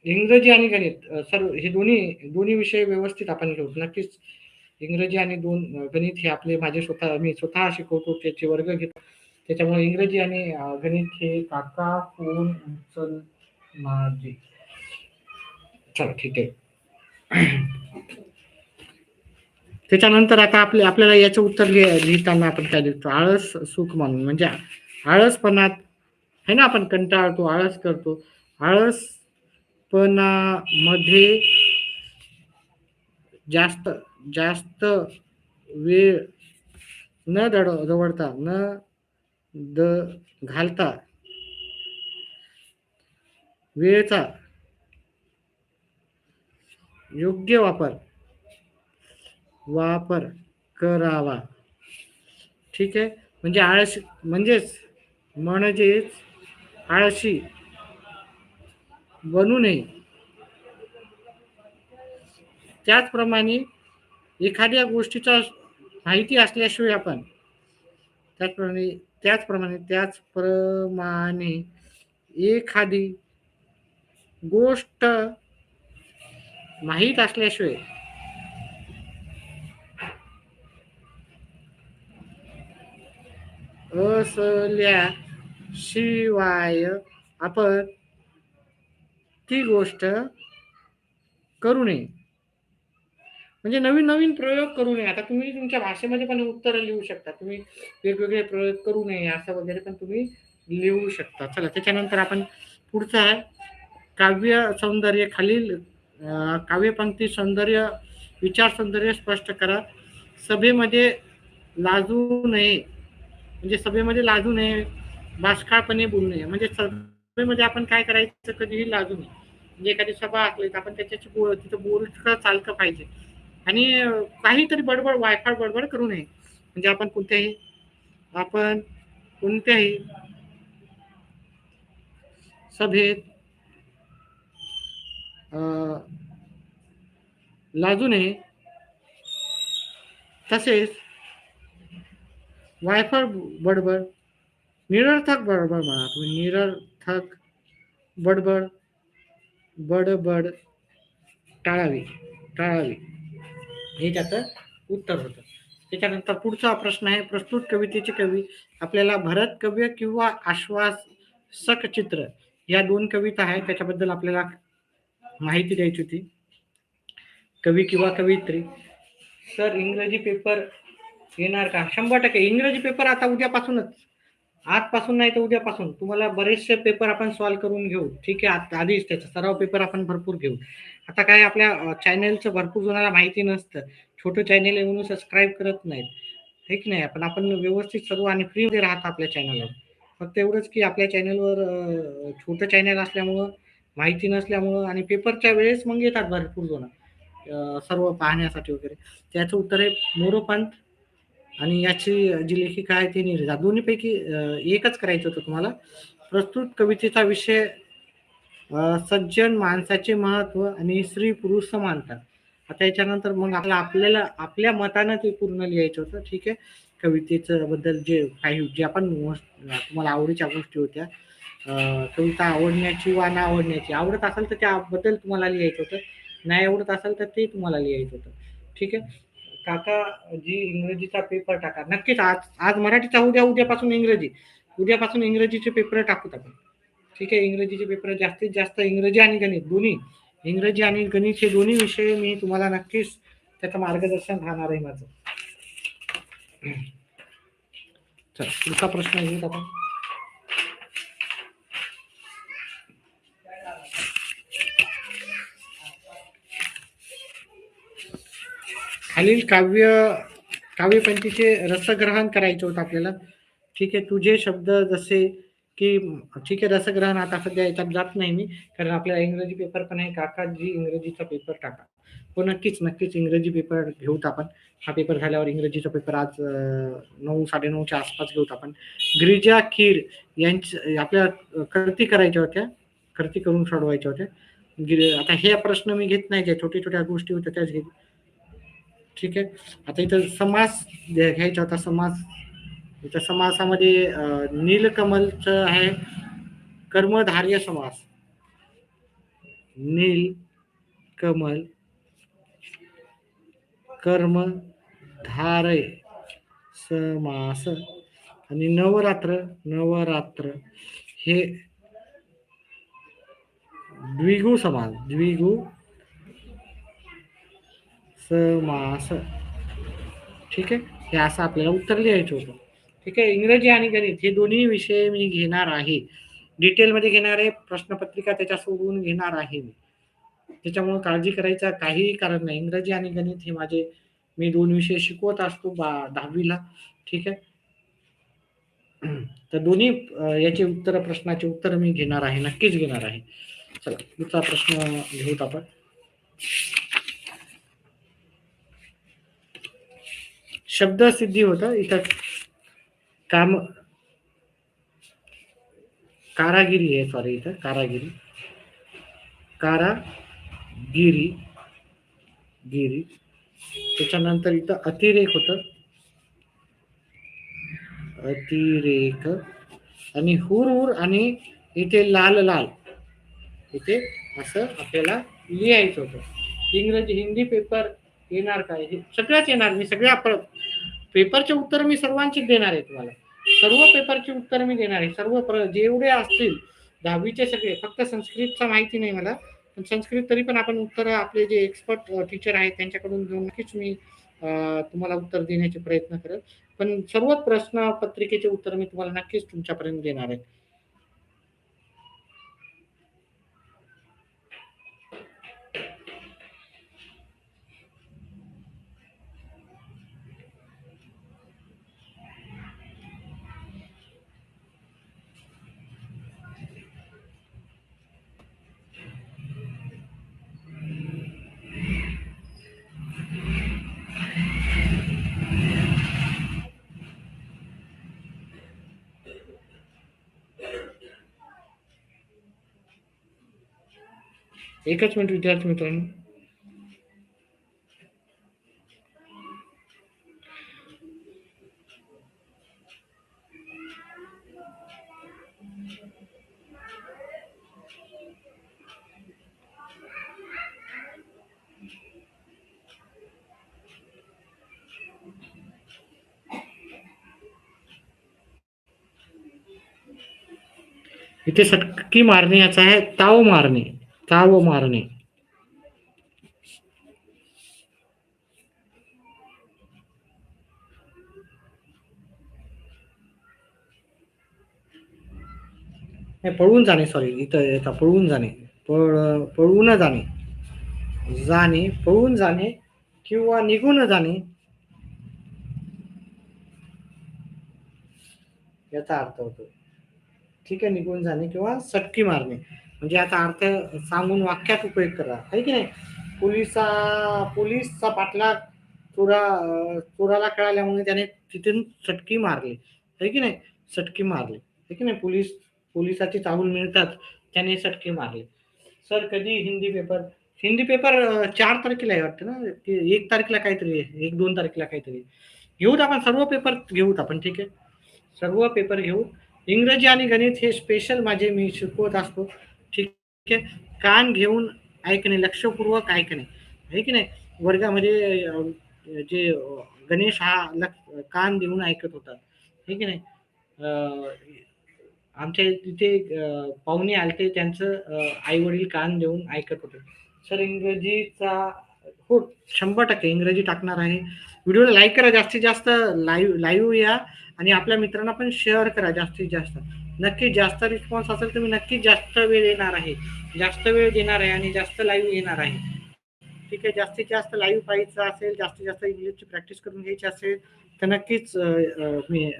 Speaker 1: इंग्रजी आणि गणित सर्व हे दोन्ही दोन्ही विषय व्यवस्थित आपण घेऊ नक्कीच. इंग्रजी आणि गणित हे आपले मी स्वतः शिकवतो, त्याचे वर्ग घेतो. त्याच्यामुळे इंग्रजी आणि गणित हे काका फोन उचल माझे. चला ठीक आहे. त्याच्यानंतर आता आपल्याला याचं उत्तर लिहिताना आपण काय लिहितो, आळस सुख म्हणून. म्हणजे आळसपणात है ना, आपण कंटाळतो, आळस करतो. आळसपणामध्ये जास्त जास्त वेळ न दवडता न द घालता वेळेचा योग्य वापर करावा. ठीक आहे. म्हणजे म्हणजेच आळशी बनू नये. त्याचप्रमाणे एखाद्या गोष्टीचा माहिती असल्याशिवाय आपण त्याचप्रमाणे एखादी गोष्ट माहीत असल्याशिवाय आपण ती गोष्ट करू नये. म्हणजे नवीन नवीन प्रयोग करू नये. आता तुम्ही तुमच्या भाषेमध्ये पण उत्तर लिहू शकता. तुम्ही वेगवेगळे प्रयोग करू नये असं वगैरे पण तुम्ही लिहू शकता. चला त्याच्यानंतर आपण पुढचं आहे काव्य सौंदर्य. खालील काव्यपंक्ती विचार सौंदर्य स्पष्ट करा. सभेमध्ये लाजू नये. म्हणजे सभेमध्ये लाजू नये, बाष्काळपणे बोलू नये. म्हणजे सभेमध्ये आपण काय करायचं, कधीही लाजू नये. म्हणजे एखादी सभा असली तर आपण त्याच्याशी तिथं बोलतं चालतं पाहिजे. आणि काहीतरी वायफाळ बडबड करू नये. म्हणजे आपण कोणत्याही सभेत लाजू नये. तसेच वायफळ बडबड, निरर्थक बडबड म्हणा तुम्ही, निरर्थक बडबड टाळावी. हे त्याचं उत्तर होतं. त्याच्यानंतर पुढचा प्रश्न आहे प्रस्तुत कवितेचे कवी. आपल्याला भरत काव्य किंवा आश्वासक चित्र या 2 कविता आहेत, त्याच्याबद्दल आपल्याला माहिती द्यायची होती. कवी किंवा कवियत्री. सर इंग्रजी पेपर येणार का? 100% इंग्रजी पेपर आता उद्यापासूनच, आजपासून नाही तर उद्यापासून तुम्हाला बरेचसे पेपर आपण सॉल्व्ह करून घेऊ. ठीक आहे. आधीच त्याचा सराव पेपर आपण भरपूर घेऊ. आता काय आपल्या चॅनेलचं भरपूर जणांना माहिती नसतं. छोटं चॅनेल आहे म्हणून सबस्क्राईब करत नाहीत, हे की नाही. आपण व्यवस्थित सर्व आणि फ्रीमध्ये राहतं आपल्या चॅनलवर. फक्त एवढंच की आपल्या चॅनलवर छोटं चॅनल असल्यामुळं, माहिती नसल्यामुळं आणि पेपरच्या वेळेस मग येतात भरपूर जण सर्व पाहण्यासाठी वगैरे. त्याचं उत्तर आहे मोरोपंत. आणि याची जी लेखिका आहे ती नीरजा. दोन्हीपैकी एकच करायचं होतं तुम्हाला. प्रस्तुत कवितेचा विषय सज्जन माणसाचे महत्व आणि स्त्री पुरुष समानता. आता याच्यानंतर मग आपल्याला आपल्या मतानं ते पूर्ण लिहायचं होतं. ठीक आहे. कवितेचं बद्दल जे आपण तुम्हाला आवडीच्या गोष्टी होत्या, कविता आवडण्याची वा ना आवडण्याची. आवडत असेल तर त्याबद्दल तुम्हाला लिहायचं होतं, नाही आवडत असेल तर ते तुम्हाला लिहायचं होतं. ठीक आहे. काका जी इंग्रजीचा पेपर टाका नक्कीच. आज मराठीचा, उद्यापासून इंग्रजीचे पेपर टाकूत आपण. ठीक आहे. इंग्रजीचे पेपर जास्तीत जास्त इंग्रजी आणि गणित हे दोन्ही विषय मी तुम्हाला नक्कीच त्याचं मार्गदर्शन राहणार आहे माझं. चला पुढचा प्रश्न घेऊत आपण. खालील काव्यपंक्तीचे रसग्रहण करायचे होतं आपल्याला. ठीक आहे. तुझे शब्द जसे की, ठीक आहे. रसग्रहण आता सध्या याच्यात जात नाही मी, कारण आपल्याला इंग्रजी पेपर पण आहे. काकाजी इंग्रजीचा पेपर टाका. हो नक्कीच इंग्रजी पेपर घेऊत आपण. हा पेपर झाल्यावर इंग्रजीचा पेपर आज 9-9:30च्या आसपास घेऊत आपण. गिरिजा खीर यांची आपल्या कृती करायच्या होत्या, कृती करून सोडवायच्या होत्या. आता हे प्रश्न मी घेत नाही, ज्या छोट्या गोष्टी होत्या त्याच घेत. ठीक आहे. आता इथं समास घ्यायचा होता. समास इथं समासामध्ये नीलकमलचं आहे कर्मधार्य समास. नील कमल कर्मधारय समास. आणि नवरात्र, नवरात्र हे द्विगु समास, द्विगु समास. ठीक आहे, हे असं आपल्याला उत्तर लिहायचं होतं. ठीक आहे, इंग्रजी आणि गणित हे दोन्ही विषय मी घेणार आहे, डिटेलमध्ये घेणार आहे, प्रश्नपत्रिका त्याच्या सोडून घेणार आहे मी. त्याच्यामुळे काळजी करायचं काहीही कारण नाही. इंग्रजी आणि गणित हे माझे, मी 2 विषय शिकवत असतो 10वीला. ठीक आहे, तर दोन्ही याचे उत्तर, प्रश्नाचे उत्तर मी घेणार आहे, नक्कीच घेणार आहे. चला दुसरा प्रश्न घेऊत आपण. शब्दसिद्धी होतं इथं. काम कारागिरी आहे, सॉरी, इथं कारागिरी, कारागिरी गिरी. त्याच्यानंतर इथं अतिरेक होतं, अतिरेक. आणि हुर आणि इथे लाल लाल, इथे असं आपल्याला लिहायचं होतं. इंग्रजी हिंदी पेपर येणार काय, हे सगळ्याच येणार. मी सगळ्या पेपरचे उत्तर मी सर्वांचीच देणार आहे तुम्हाला. सर्व पेपरची उत्तर मी देणार आहे, सर्व जेवढे असतील 10वीचे सगळे. फक्त संस्कृतचा माहिती नाही मला, पण संस्कृत तरी पण आपण उत्तर आपले जे एक्सपर्ट टीचर आहेत त्यांच्याकडून घेऊन नक्कीच मी तुम्हाला उत्तर देण्याचे प्रयत्न करेल. पण सर्व प्रश्न पत्रिकेचे उत्तर मी तुम्हाला नक्कीच तुमच्यापर्यंत देणार आहे. एकच मिनिट विद्यार्थी मित्रांनो. इथे सटकी मारणे याचा आहे ताव मारणे, ताव मारणे. पळून जाणे, सॉरी, इथं येतात पळून जाणे, पळून जाणे, जाणे, पळून जाणे किंवा निघून जाणे याचा अर्थ होतो. ठीक आहे, निघून जाणे किंवा सटकी मारणे. म्हणजे याचा अर्थ सांगून वाक्यात उपयोग करा, आहे की नाही. पोलिसचा पाठलाग चोराला कळाल्यामुळे त्याने तिथून सटकी मारली, आहे की नाही. सटकी मारली, आहे की नाही. पोलिसाची चाहूल मिळतात त्याने सटकी मारली. सर कधी हिंदी पेपर 4 तारखेला आहे वाटतं ना, 1 तारखेला काहीतरी, 1-2 तारखेला काहीतरी घेऊत आपण. सर्व पेपर घेऊत आपण, ठीक आहे, सर्व पेपर घेऊ. इंग्रजी आणि गणित हे स्पेशल माझे मी शिकवत असतो, ठीक आहे. कान घेऊन ऐकणे, लक्षपूर्वक ऐकणे, आहे की नाही. वर्गामध्ये जे गणेश हा कान देऊन ऐकत होता, आहे की नाही. आमच्या तिथे पाहुणे आलते, त्यांचं आई वडील कान देऊन ऐकत होते. सर इंग्रजीचा, हो 100% इंग्रजी टाकणार आहे. व्हिडिओला लाईक करा, जास्तीत जास्त लाईव्ह या आणि आपल्या मित्रांना पण शेअर करा जास्तीत जास्त. नक्की जास्त रिस्पॉन्स असेल तर मी नक्कीच जास्त वेळ देणार आहे, जास्त वेळ देणार आहे आणि जास्त लाईव्ह येणार आहे. ठीक आहे, जास्तीत जास्त लाईव्ह पाहायचं असेल, जास्तीत जास्त इंग्लिशची प्रॅक्टिस करून घ्यायची असेल तर नक्कीच मी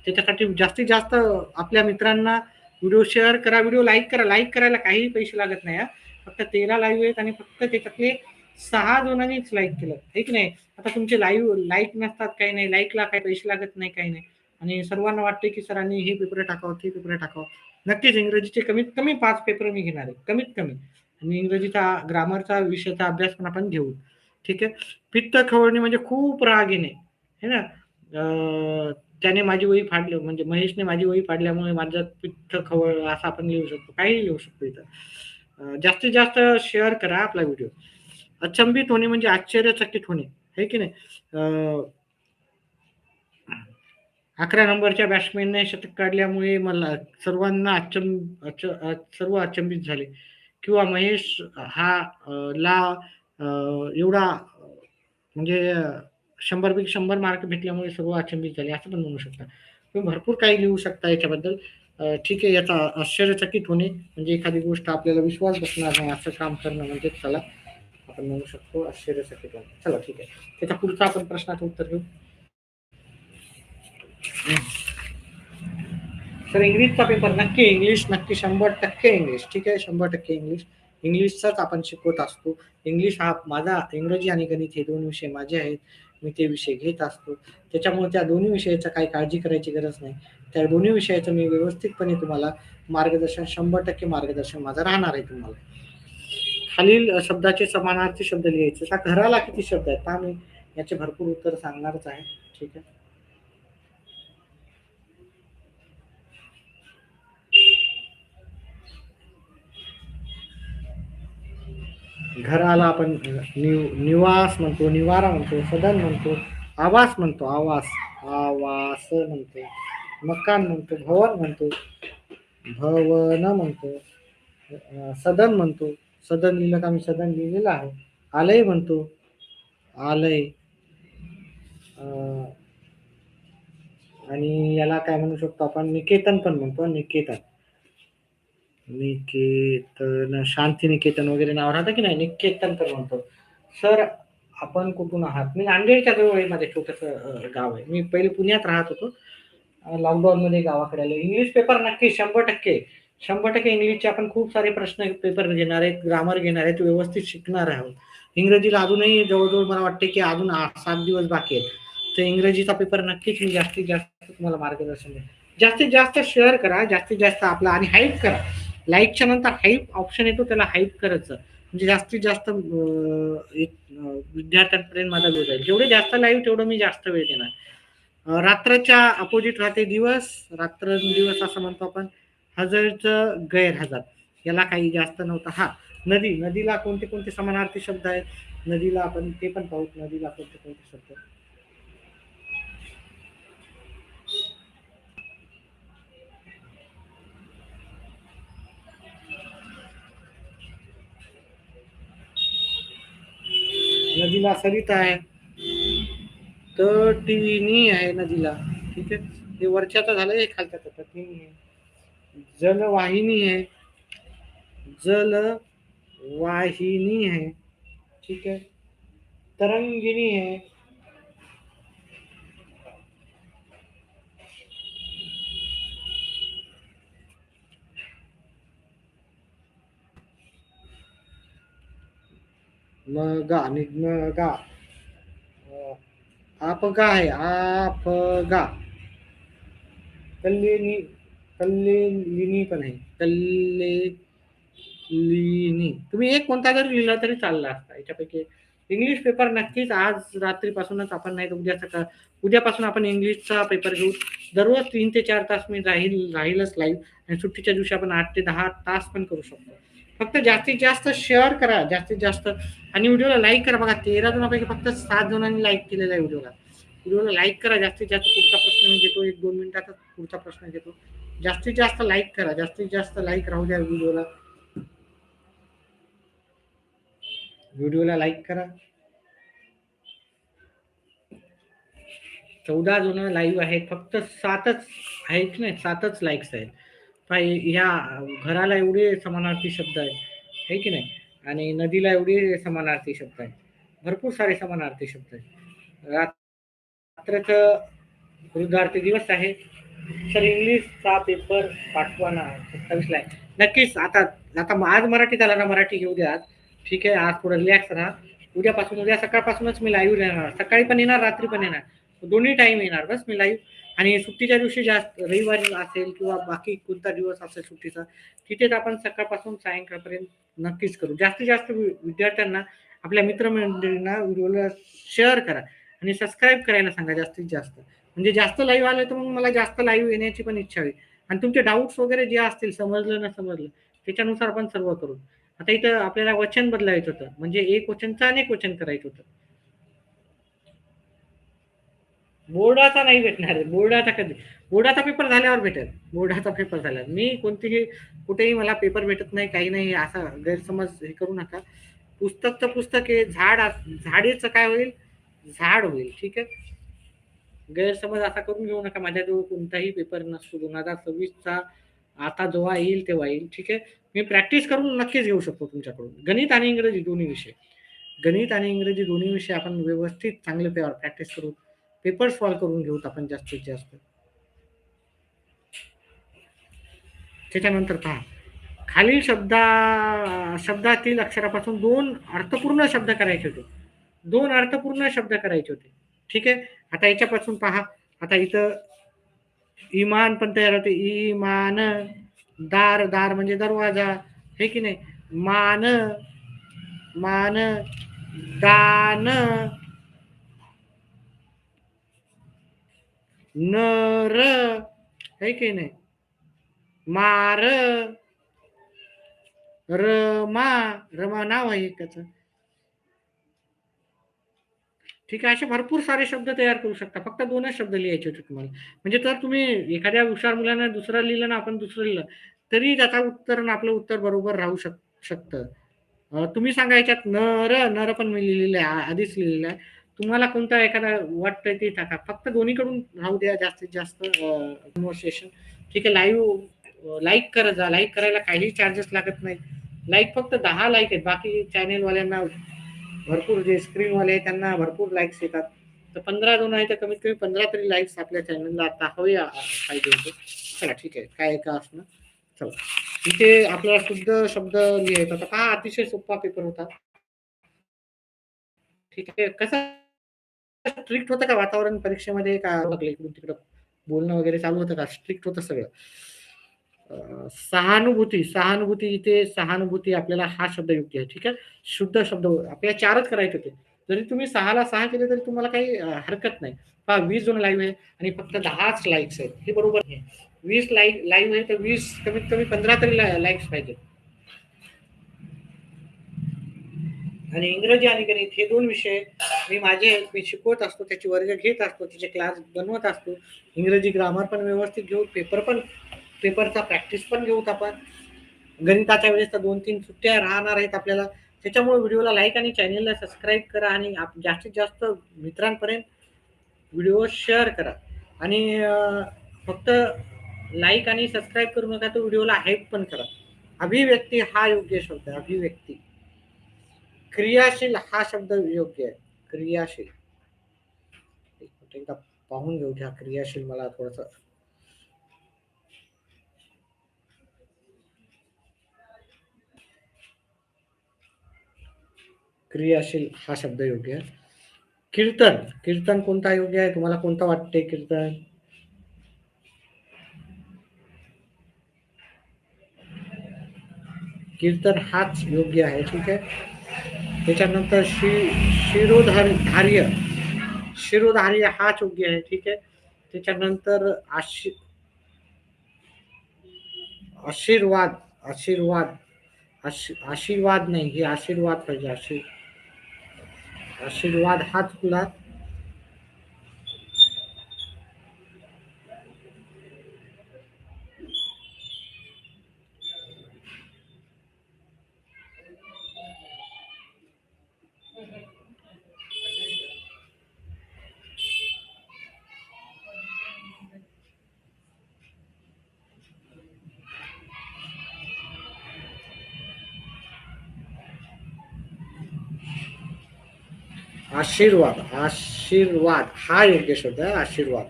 Speaker 1: त्याच्यासाठी जास्तीत जास्त आपल्या मित्रांना व्हिडिओ शेअर करा, व्हिडिओ लाईक करा. लाईक करायला काहीही पैसे लागत नाही. फक्त 13 लाईव्ह आहेत आणि फक्त त्याच्यातले 6 जणांनीच लाईक केलं, आहे की नाही. आता तुमचे लाईव्ह लाईक नसतात, काही नाही, लाईकला काही पैसे लागत नाही, काही नाही. आणि सर्वांना वाटते की सरांनी हे पेपर टाकावं, ते पेपर टाकावं. नक्कीच इंग्रजीचे कमीत कमी 5 पेपर मी घेणार आहे, कमीत कमी. आणि इंग्रजीचा ग्रामरचा विषयाचा अभ्यास पण आपण घेऊ, ठीक आहे. पित्त खवळणे म्हणजे खूप राग येणे, है ना. त्याने माझी वही फाडली, म्हणजे महेशने माझी वही फाडल्यामुळे माझं पित्त खवळलं, असं आपण लिहू शकतो. काहीही लिहू शकतो इथं. जास्तीत जास्त शेअर करा आपला व्हिडिओ. अचंबित होणे म्हणजे आश्चर्यचकित होणे, आहे की नाही? 11 नंबरच्या बॅट्समॅनने शतक काढल्यामुळे मला सर्वांना सर्व अचंबित झाले किंवा महेश हा ला एवढा म्हणजे 100 पैकी 100 मार्क भेटल्यामुळे सर्व अचंबित झाले, असं पण म्हणू शकता. तुम्ही भरपूर काही लिहू शकता याच्याबद्दल. ठीक आहे, याचा आश्चर्यचकित होणे म्हणजे एखादी गोष्ट आपल्याला विश्वास बसणार नाही असं काम करणं म्हणजे चला आपण म्हणू शकतो आश्चर्यचकित होणे. चला ठीक आहे. त्याचा पुढचा आपण प्रश्नाचं उत्तर घेऊ. तर इंग्लिशचा पेपर नक्की इंग्लिश, नक्की 100% इंग्लिश. ठीक आहे, 100% इंग्लिश. इंग्लिशचाच आपण शिकवत असतो. इंग्लिश हा माझा, इंग्रजी आणि गणित हे 2 विषय माझे आहेत. मी ते विषय घेत असतो. त्याच्यामुळे त्या दोन्ही विषयाचं काही काळजी करायची गरज नाही. त्या दोन्ही विषयाचं मी व्यवस्थितपणे तुम्हाला मार्गदर्शन, 100% मार्गदर्शन माझं राहणार आहे तुम्हाला. खालील शब्दाचे समानार्थी शब्द लिहायचे. आता घराला किती शब्द आहेत पहा, मी याचे भरपूर उत्तर सांगणारच आहे. ठीक आहे. घराला आपण निवास म्हणतो, निवारा म्हणतो, सदन म्हणतो, आवास म्हणतो, आवास म्हणतो, मकान म्हणतो, भवन म्हणतो, भवन म्हणतो, सदन म्हणतो, सदन लिहिलं का, मी सदन लिहिलेलं आहे. आलय म्हणतो, आलय. आणि याला काय म्हणू शकतो आपण, निकेतन पण म्हणतो, निकेतन. निकेतन, शांती निकेतन वगैरे नाव राहतं की नाही, निकेतन तर म्हणतो. सर आपण कुठून आहात? मी नांदेडच्या जवळ आहे, माझे छोटस गाव आहे. मी पहिले पुण्यात राहत होतो, लॉकडाऊन मध्ये गावाकडे आलो. इंग्लिश पेपर नक्की 100%, 100% इंग्लिशचे आपण खूप सारे प्रश्न पेपर घेणार आहेत, ग्रामर घेणार आहेत, व्यवस्थित शिकणार आहोत. इंग्रजीला अजूनही जवळजवळ मला वाटते की अजून 7 दिवस बाकी आहेत. तर इंग्रजीचा पेपर नक्कीच मी जास्तीत जास्त तुम्हाला मार्गदर्शन देईन. जास्तीत जास्त शेअर करा, जास्तीत जास्त आपला, आणि हाईप करा. लाईकच्या नंतर हाईप ऑप्शन येतो, त्याला हाईप करायचं म्हणजे जास्तीत जास्त विद्यार्थ्यांपर्यंत माझा वेळ जाईल. जेवढे जास्त लाईव्ह तेवढं मी जास्त वेळ देणार. रात्राच्या अपोजिट राहते दिवस, रात्र दिवस असं म्हणतो आपण. हजरचं गैरहजर, याला काही जास्त नव्हतं. हा, नदी, नदीला कोणते कोणते समानार्थी शब्द आहेत, नदीला आपण ते पण पाहू. नदीला कोणते कोणते शब्द. नदीला सरिता आहे, तटिनी आहे नदीला. ठीक आहे, हे वरच्याचं झालं, हे खालच्याचं तटिनी आहे. जलवाहिनी आहे, जलवाहिनी आहे. ठीक आहे, तरंगिणी आहे. गा, गा, आपगा आहे, आपगा. कल्लेनी, कल्लेलिनी पण आहे, कल्लेलिनी. तुम्ही एक कोणता जरी लिहिला तरी चालला असता याच्यापैकी. इंग्लिश पेपर नक्कीच आज रात्रीपासूनच आपण, नाही तर उद्या सकाळ, उद्यापासून आपण इंग्लिशचा पेपर घेऊ. दररोज 3 ते 4 तास मी राहीलच लाईव्ह, आणि सुट्टीच्या दिवशी आपण 8 ते 10 तास पण करू शकतो. फक्त जास्तीत जास्त शेअर करा, जास्तीत जास्त, आणि व्हिडिओला लाईक करा. बघा 13 जणांपैकी फक्त 7 जणांनी लाईक केलेला आहे व्हिडिओला. व्हिडिओला लाईक करा जास्तीत जास्त. पुढचा प्रश्न मी घेतो, 1-2 मिनिटाचा पुढचा प्रश्न घेतो. जास्तीत जास्त लाईक करा, जास्तीत जास्त लाईक राहू द्या व्हिडिओला. व्हिडिओला लाईक करा. 14 जण लाईव्ह आहेत, फक्त 7च आहेत की नाही, 7च लाईक्स आहेत. ह्या घराला एवढे समानार्थी शब्द आहेत, आहे की नाही, आणि नदीला एवढे समानार्थी शब्द आहेत, भरपूर सारे समानार्थी शब्द आहेत. रात्रीचं वृद्धार्थी दिवस आहे. सर इंग्लिशचा पेपर पाठवा ना, 27 ला आहे. नक्कीच. आता आता आज मराठी झाला ना, मराठी घेऊ द्या आज. ठीक आहे, आज थोडं रिलॅक्स राहा. उद्यापासून, उद्या सकाळपासूनच मी लाईव्ह येणार, सकाळी पण येणार, रात्री पण येणार, दोन्ही टाइम येणार बस मी लाईव्ह. आणि सुट्टीच्या दिवशी जास्त, रविवारी असेल किंवा बाकी कोणता दिवस असेल सुट्टीचा, तिथेच आपण सकाळपासून सायंकाळपर्यंत नक्कीच करू. जास्तीत जास्त विद्यार्थ्यांना, आपल्या मित्रमंडळींना व्हिडिओला शेअर करा आणि सबस्क्राईब करायला सांगा जास्तीत जास्त. म्हणजे जास्त लाईव्ह आलं तर मग मला जास्त लाईव्ह येण्याची पण इच्छा होईल. आणि तुमचे डाउट्स वगैरे जे असतील, समजलं न समजलं, त्याच्यानुसार आपण सर्व करू. आता इथं आपल्याला वचन बदलायचं होतं, म्हणजे एक वचनचं अनेक वचन करायचं होतं. बोर्डाचा नाही भेटणार आहे. बोर्डाचा कधी, बोर्डाचा पेपर झाल्यावर भेटेल. बोर्डाचा पेपर झाल्यावर मी कोणतीही, कुठेही मला पेपर भेटत नाही, काही नाही, असा गैरसमज हे करू नका. पुस्तक तर पुस्तक आहे. झाडेचं काय होईल, झाड होईल. ठीक आहे. गैरसमज असा करून घेऊ नका. माझ्याजवळ कोणताही पेपर नसतो 2026चा. आता जेव्हा येईल तेव्हा येईल. ठीक आहे. मी प्रॅक्टिस करून नक्कीच घेऊ शकतो तुमच्याकडून. गणित आणि इंग्रजी दोन्ही विषय. गणित आणि इंग्रजी दोन्ही विषय आपण व्यवस्थित चांगले प्रॅक्टिस करू. पेपर सॉल्व्ह करून घेऊत आपण जास्तीत जास्त. त्याच्यानंतर पहा, खालील शब्दातील अक्षरापासून दोन अर्थपूर्ण शब्द करायचे होते. दोन अर्थपूर्ण शब्द करायचे होते. ठीक आहे. आता याच्यापासून पहा. आता इथं इमान पण तयार होते. इमान, दार, दार म्हणजे दरवाजा, हे की नाही. मान, मान, दान, नर, हे की नाही. मार, रमा, रमा नाव आहे त्याचं. ठीक आहे. असे भरपूर सारे शब्द तयार करू शकता. फक्त 2च शब्द लिहायचे होते तुम्हाला. म्हणजे जर तुम्ही एखाद्या हुशार मुलानं दुसरं लिहिलं ना, आपण दुसरं लिहिलं, तरी त्याचा उत्तर आणि आपलं उत्तर बरोबर राहू शकतं. तुम्ही सांगा याच्यात नर, नर पण मी लिहिलेलं आहे, आधीच लिहिलेलं आहे. तुम्हाला कोणता एखादा वाटतंय ते टाका. फक्त दोन्हीकडून राहू द्या जास्तीत जास्त कन्व्हर्सेशन. ठीक आहे. लाईक करत जा. लाईक करायला काही चार्जेस लागत नाहीत. लाईक फक्त 10 लाईक आहेत. बाकी चॅनेलवाल्यांना भरपूर, जे स्क्रीनवाले आहेत त्यांना भरपूर लाईक्स येतात. तर 15 जण आहे तर कमीत कमी 15 तरी लाईक्स आपल्या चॅनलला आता पाहिजे होते. चला ठीक आहे. काय का असणं. चला. इथे आपल्याला शुद्ध शब्द लिहायचा होता. पहा, अतिशय सोपा पेपर होता. ठीक आहे. कसं स्ट्रिक्ट होतं का वातावरण परीक्षेमध्ये, का इकडून तिकडं बोलणं वगैरे चालू होतं का? स्ट्रिक्ट होतं सगळं? सहानुभूती, सहानुभूती, इथे सहानुभूती आपल्याला हा शब्द योग्य आहे. ठीक आहे. शुद्ध शब्द आपल्याला 4च करायचे होते. जरी तुम्ही 6ला 6 केले तरी तुम्हाला काही हरकत नाही. पहा, 20 जण लाईव्ह आहे आणि फक्त 10च लाईक्स आहेत. हे बरोबर नाही. 20 लाईव्ह आहे तर 20 कमीत कमी 15 तरी लाईक्स पाहिजे. आणि इंग्रजी आणि गणित हे 2 विषय मी शिकवत असतो, त्याचे वर्ग घेत असतो, त्याचे क्लास बनवत असतो. इंग्रजी ग्रामर पण व्यवस्थित घेऊ, पेपरचा प्रॅक्टिस पण घेऊत आपण. गणिताच्या वेळेस तर 2-3 सुट्ट्या राहणार आहेत आपल्याला. त्याच्यामुळे व्हिडिओला लाईक आणि चॅनेलला सबस्क्राईब करा आणि जास्तीत जास्त मित्रांपर्यंत व्हिडिओ शेअर करा. आणि फक्त लाईक आणि सबस्क्राईब करू नका, तर व्हिडिओला हाईप पण करा. अभिव्यक्ती हा योग्य शब्द आहे. अभिव्यक्ती. क्रियाशील हा शब्द योग्य आहे. क्रियाशील. एकदा पाहून घेऊ द्या. क्रियाशील मला थोडस. क्रियाशील हा शब्द योग्य आहे. कीर्तन, कीर्तन कोणता योग्य आहे? तुम्हाला कोणता वाटते कीर्तन? कीर्तन हाच योग्य आहे. ठीक आहे. त्याच्यानंतर शिरोधार्य, शिरोधार्य हाच योग्य आहे. ठीक आहे. त्याच्यानंतर आशीर्वाद, आशीर्वाद, आशीर्वाद नाही, हे आशीर्वाद पाहिजे. आशीर्वाद हा चुकला. आशीर्वाद, आशीर्वाद हा योग्य शब्द आहे. आशीर्वाद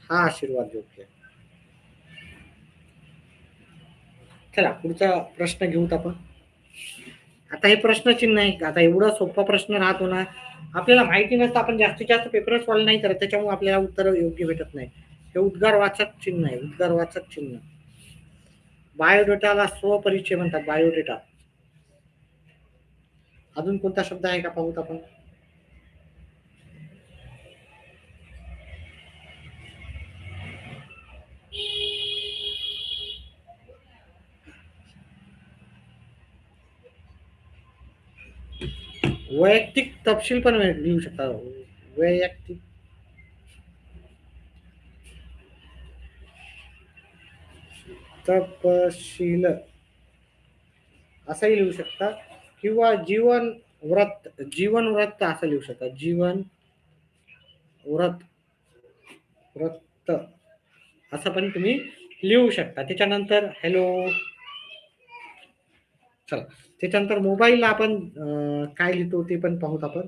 Speaker 1: हा आशीर्वाद योग्य आहे. चला पुढचा प्रश्न घेऊत आपण. आता हे प्रश्नचिन्ह आहे. आता एवढा सोपा प्रश्न राहतो ना, आपल्याला माहिती नसतं, आपण जास्तीत जास्त पेपर सॉल्व्ह नाही करत, त्याच्यामुळे आपल्याला उत्तर योग्य भेटत नाही. हे उद्गारवाचक चिन्ह आहे. उद्गारवाचक चिन्ह. बायोडेटाला स्वपरिचय म्हणतात. बायोडेटा. अजून कोणता शब्द आहे का पाहूत आपण. वैयक्तिक तपशील पण लिहू शकता. वैयक्तिक तपशील असंही लिहू शकता किंवा जीवन व्रत असं लिहू शकता. जीवन व्रत व्रत असं पण तुम्ही लिहू शकता. त्याच्यानंतर हॅलो, चला त्याच्यानंतर मोबाईलला आपण काय लिहितो ते पण पाहूत आपण.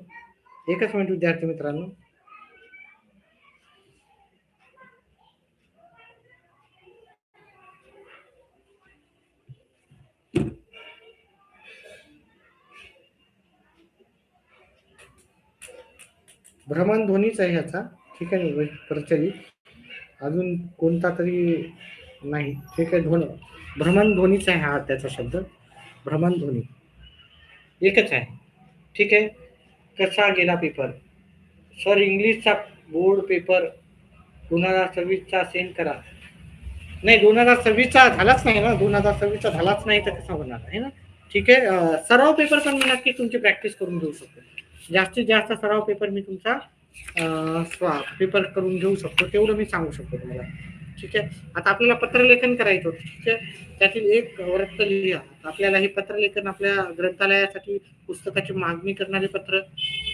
Speaker 1: एकच मिनिट विद्यार्थी मित्रांनो. भ्रमणध्वनीच आहे ह्याचा. ठीक आहे प्रचलित. अजून कोणता तरी नाही. ठीक आहे. भ्रमणध्वनीच आहे हा त्याचा शब्द. भ्रमणध्वनी एकच आहे. ठीक आहे. कसा गेला पेपर? सर इंग्लिशचा बोर्ड पेपर 2026चा सेंड करा. नाही 2026चा झालाच नाही ना. 2026चा झालाच नाही तर कसा होणार आहे ना. ठीक आहे. सराव पेपर पण मी नक्की तुमची प्रॅक्टिस करून घेऊ शकतो. जास्तीत जास्त सराव पेपर मी तुमचा पेपर करून घेऊ शकतो. तेवढं मी सांगू शकतो तुम्हाला. ठीक आहे. आता आपल्याला पत्रलेखन करायचं होतं. ठीक आहे. त्यातील एक वृत्त लिहा. आपल्याला हे पत्रलेखन आपल्या ग्रंथालयासाठी पुस्तकाची मागणी करणारे पत्र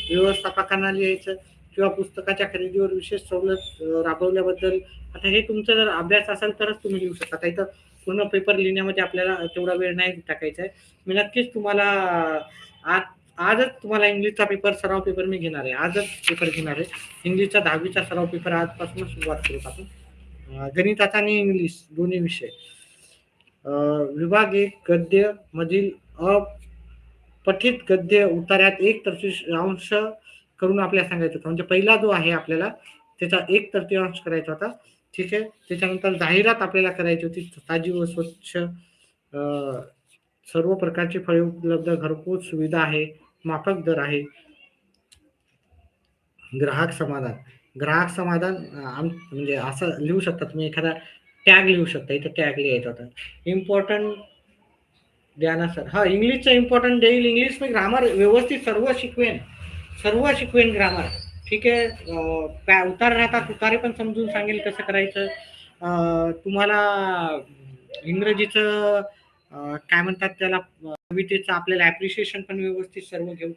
Speaker 1: व्यवस्थापकांना लिहायचं किंवा पुस्तकाच्या खरेदीवर विशेष सवलत राबवल्याबद्दल. आता हे तुमचा जर अभ्यास असेल तरच तुम्ही लिहू शकता. काही तर पूर्ण पेपर लिहिण्यामध्ये आपल्याला तेवढा वेळ नाही टाकायचा आहे. मी नक्कीच तुम्हाला आज आजच तुम्हाला इंग्लिशचा पेपर सराव पेपर मी घेणार आहे. आजच पेपर घेणार आहे. इंग्लिशचा 10वीचा सराव पेपर आजपासूनच सुरुवात करूत आपण. गणिताचा आणि इंग्लिश दोन्ही विषय. विभाग 1 गद्य मधील पठित गद्य उतार्यात एक तृतीयांश करून आपल्याला सांगायचं होतं. म्हणजे पहिला जो आहे आपल्याला त्याचा एक तृतीयांश करायचा होता. ठीक आहे. त्याच्यानंतर जाहिरात आपल्याला करायची होती. ताजी व स्वच्छ सर्व प्रकारची फळे उपलब्ध, घरपोच सुविधा आहे, माफक दर आहे. ग्राहक समाधान. ग्राहक समाधान म्हणजे असं लिहू शकता तुम्ही. एखादा टॅग लिहू शकता. इथे टॅग लिहायचा होता. इम्पॉर्टंट द्या ना सर. हा इंग्लिशचा इम्पॉर्टंट देईल. इंग्लिश में ग्रामर व्यवस्थित सर्व शिकवेन ग्रामर. ठीक आहे. उतार राहतात उतारे पण समजून सांगेल कसं करायचं. तुम्हाला इंग्रजीचं काय म्हणतात त्याला कवितेचं आपल्याला ॲप्रिशिएशन पण व्यवस्थित सर्व घेऊ.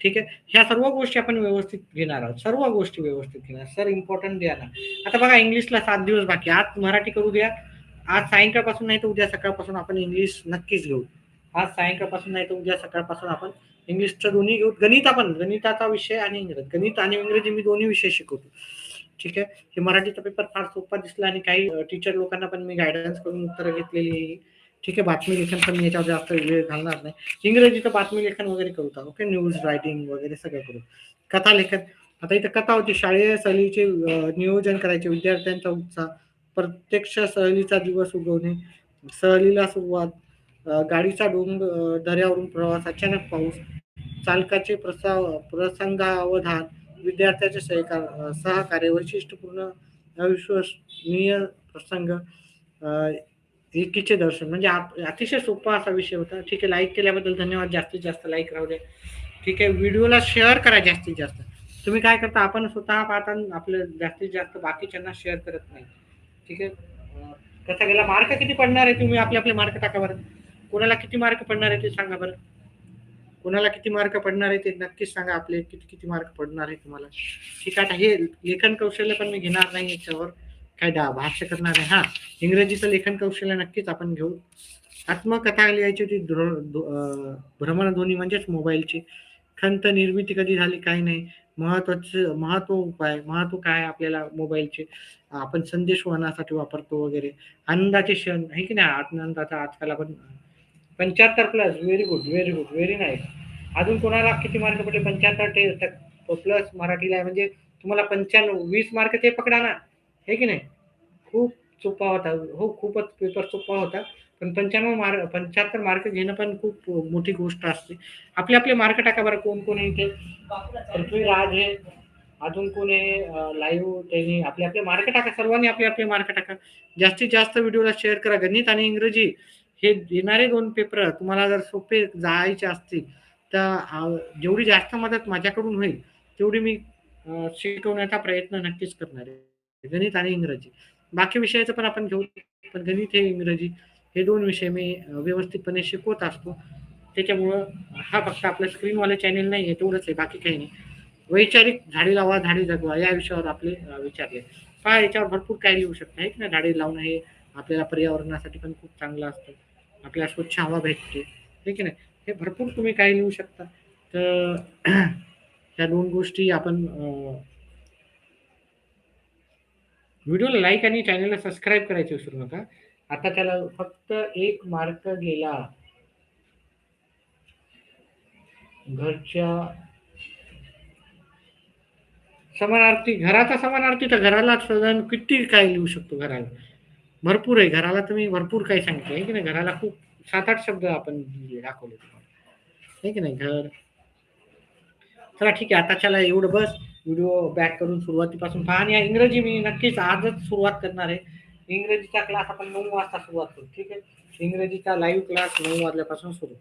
Speaker 1: ठीक आहे. ह्या सर्व गोष्टी आपण व्यवस्थित घेणार आहोत. सर्व गोष्टी व्यवस्थित घेणार. सर इम्पॉर्टंट द्या ना. आता बघा इंग्लिशला 7 दिवस बाकी. आज मराठी करू द्या. आज सायंकाळपासून नाही तर उद्या सकाळपासून आपण इंग्लिश नक्कीच घेऊ. आज सायंकाळपासून नाही तर उद्या सकाळपासून आपण इंग्लिशचं दोन्ही घेऊ. गणिताचा विषय आणि इंग्रजी. गणित आणि इंग्रजी मी दोन्ही विषय शिकवतो. ठीक आहे. हे मराठीचा पेपर फार सोपा दिसला आणि काही टीचर लोकांना पण मी गायडन्स करून उत्तरं घेतलेली आहे. ठीक आहे. बातमी लेखन पण मी याच्यावर जास्त वेळ घालणार नाही. इंग्रजीचं बातमी लेखन वगैरे करू. ओके. न्यूज रायटिंग वगैरे सगळं करू. कथा लेखन. आता इथं कथा होती. शालेय सहलीचे नियोजन करायचे. विद्यार्थ्यांचा उत्साह. प्रत्यक्ष सहलीचा दिवस उगवणे. सहलीला सुरुवात. गाडीचा दऱ्यावरून प्रवास. अचानक पाऊस. चालकाचे प्रसंगावधान. विद्यार्थ्याचे सहकार्य. वैशिष्ट्यपूर्ण अविश्वसनीय प्रसंग. एकीचे दर्शन. म्हणजे अतिशय सोपा असा विषय होता. ठीक आहे. लाईक केल्याबद्दल धन्यवाद. जास्तीत जास्त लाईक राहू द्या. ठीक आहे. व्हिडिओला शेअर करा जास्तीत जास्त. तुम्ही काय करता आपण स्वतः पाहता आपलं जास्तीत जास्त बाकीच्यांना शेअर करत नाही. ठीक आहे. कसा गेला मार्क किती पडणार आहे तुम्ही आपले मार्क टाका बरं. कोणाला किती मार्क पडणार आहे ते सांगा बरं. कोणाला किती मार्क पडणार आहे ते नक्कीच सांगा. आपले किती किती मार्क पडणार आहे तुम्हाला. ठीक आहे. आता हे लेखन कौशल्य पण मी घेणार नाही याच्यावर. काय भाष्य करणार आहे. हा इंग्रजीचं लेखन कौशल्य नक्कीच आपण घेऊ. आत्मकथा लिहायची होती. भ्रमणध्वनी म्हणजेच मोबाईलची. खंत निर्मिती कधी झाली काही नाही. महत्व काय आपल्याला मोबाईलचे आपण संदेश वहनासाठी वापरतो वगैरे. आनंदाचे क्षण आहे की नाही. आनंदाचा आजकाल आपण 75 plus. Very good very nice. अजून कोणाला किती मार्क पडले? 75 प्लस मराठीला आहे म्हणजे तुम्हाला 95 20 मार्क ते पकडा ना. हे की नाही. खूप सोपा होता. हो खूपच पेपर सोपा होता. पण 75 मार्क घेणं पण खूप मोठी गोष्ट असते. आपले मार्क टाका बरं. कोण कोण आहे इथे? पृथ्वीराज आहे. अजून कोण आहे लाईव्ह त्यांनी आपले मार्क टाका. सर्वांनी आपले मार्क टाका. जास्तीत जास्त व्हिडिओला शेअर करा. गणित आणि इंग्रजी हे येणारे 2 पेपर तुम्हाला जर सोपे जायचे असतील तर जेवढी जास्त मदत माझ्याकडून होईल तेवढी मी शिकवण्याचा प्रयत्न नक्कीच करणार आहे. गणित आणि इंग्रजी. बाकी विषयाचं पण आपण घेऊ, पण गणित हे इंग्रजी हे 2 विषय मी व्यवस्थितपणे शिकवत असतो. त्याच्यामुळं हा फक्त आपला स्क्रीनवाला चॅनल नाही आहे, तेवढंच आहे, बाकी काही नाही. वैचारिक झाडे लावा, झाडे जगवा या विषयावर आपले विचार आहे. पहा याच्यावर भरपूर काही लिहू शकता आहे की नाही. झाडे लावणं हे आपल्याला पर्यावरणासाठी पण खूप चांगलं असतं. आपल्याला स्वच्छ हवा भेटते, हे की नाही. हे भरपूर तुम्ही काही लिहू शकता. तर ह्या 2 गोष्टी आपण व्हिडिओला लाईक आणि चॅनलला सबस्क्राईब करायचं विसरू नका. आता त्याला फक्त 1 मार्क गेला. घरच्या समानार्थी, घराचा समानार्थी, तर घराला साधारण किती काय लिहू शकतो घराला. भरपूर आहे. घराला तुम्ही भरपूर काही सांगितलं आहे की नाही. घराला खूप 7-8 शब्द आपण दाखवले तुम्हाला. आहे की नाही. घर. चला ठीक आहे. आता चला एवढं बस. व्हिडिओ बॅक करून सुरुवातीपासून पहा आणि इंग्रजी मी नक्कीच आजच सुरुवात करणार आहे. इंग्रजीचा क्लास आपण 9 वाजता सुरुवात करू. ठीक आहे. इंग्रजीचा लाईव्ह क्लास 9 वाजल्यापासून सुरू.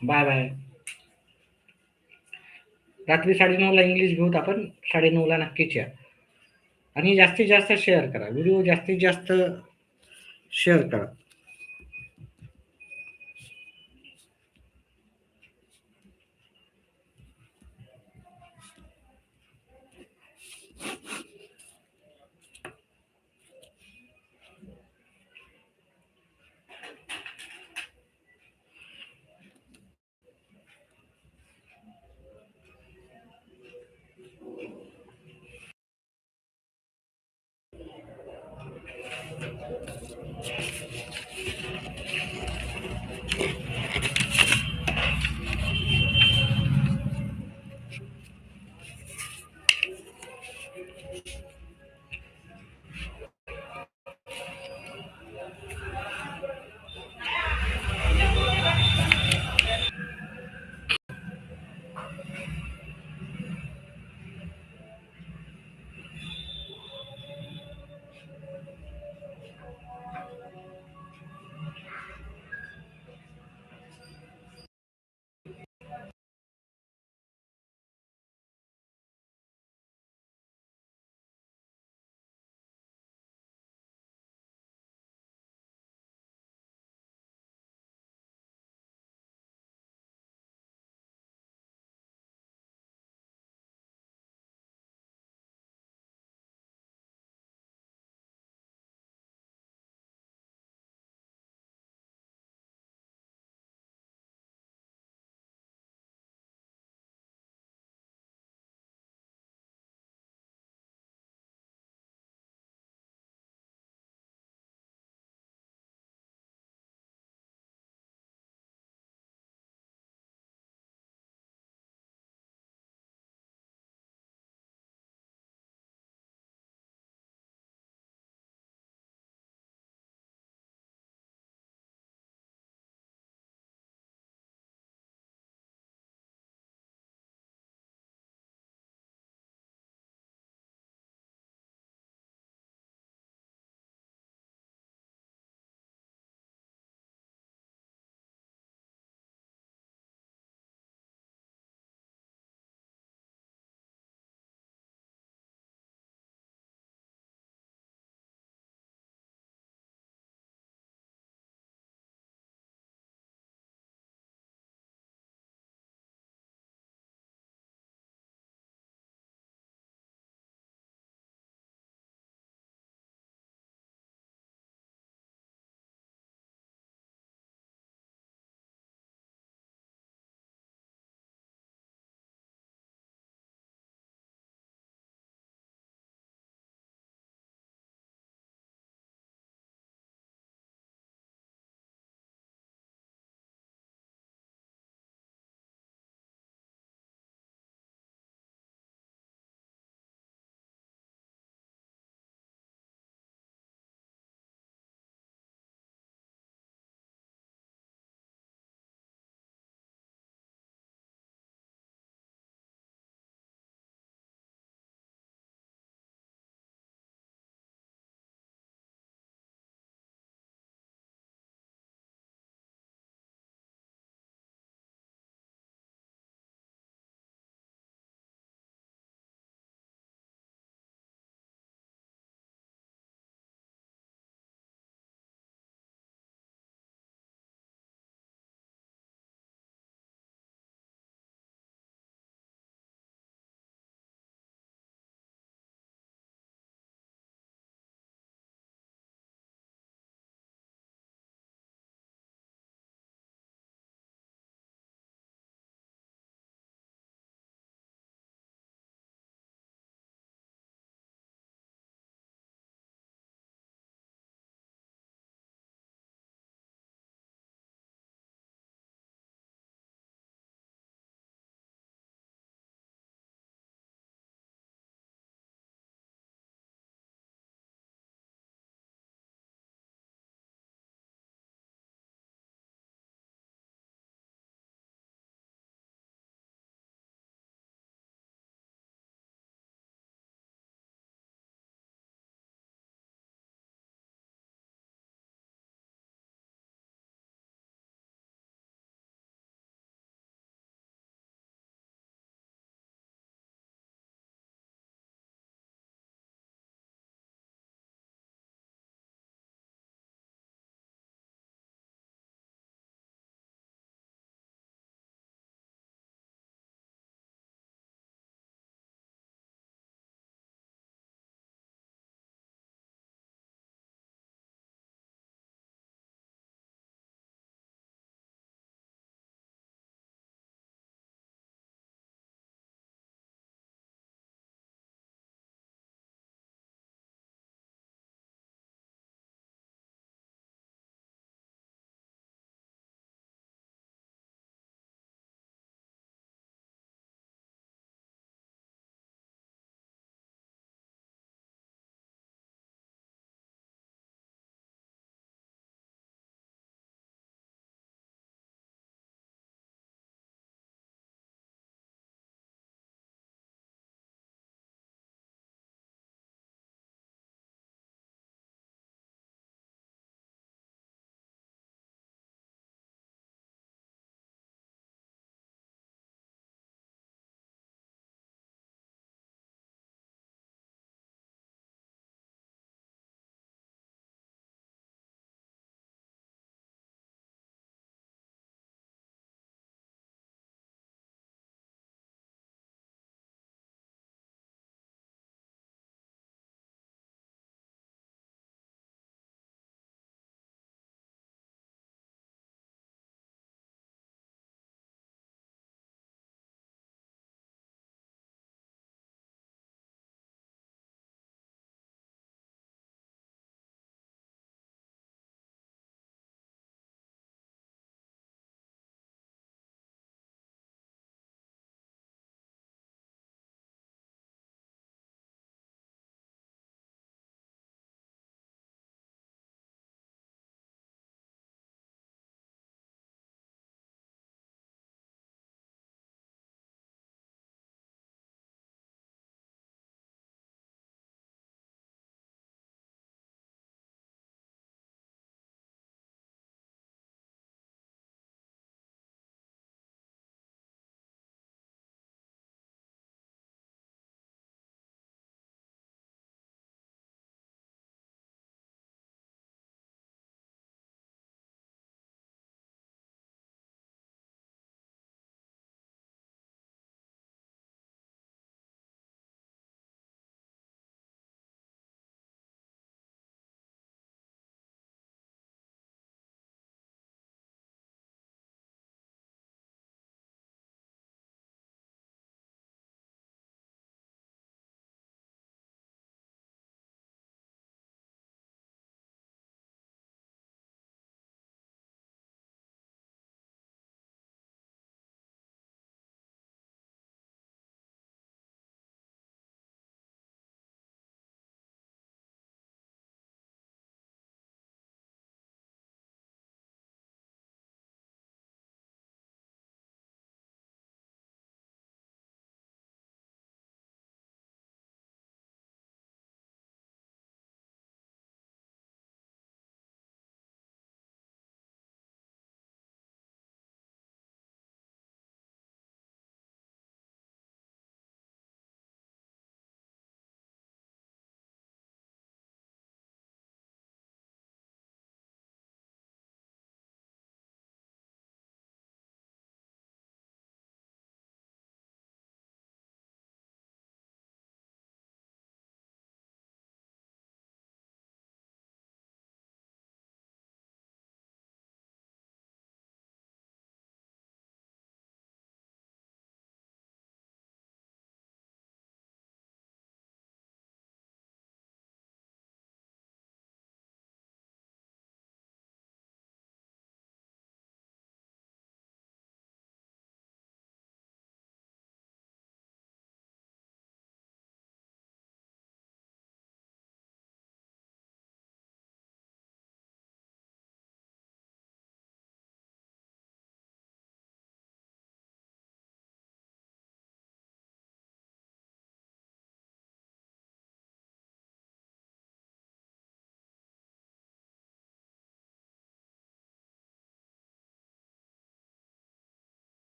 Speaker 1: Bye bye. रात्री 9:30ला इंग्लिश घेऊत आपण. 9:30ला नक्कीच या. आणि जास्तीत जास्त शेअर करा. व्हिडिओ जास्तीत जास्त शेअर करा.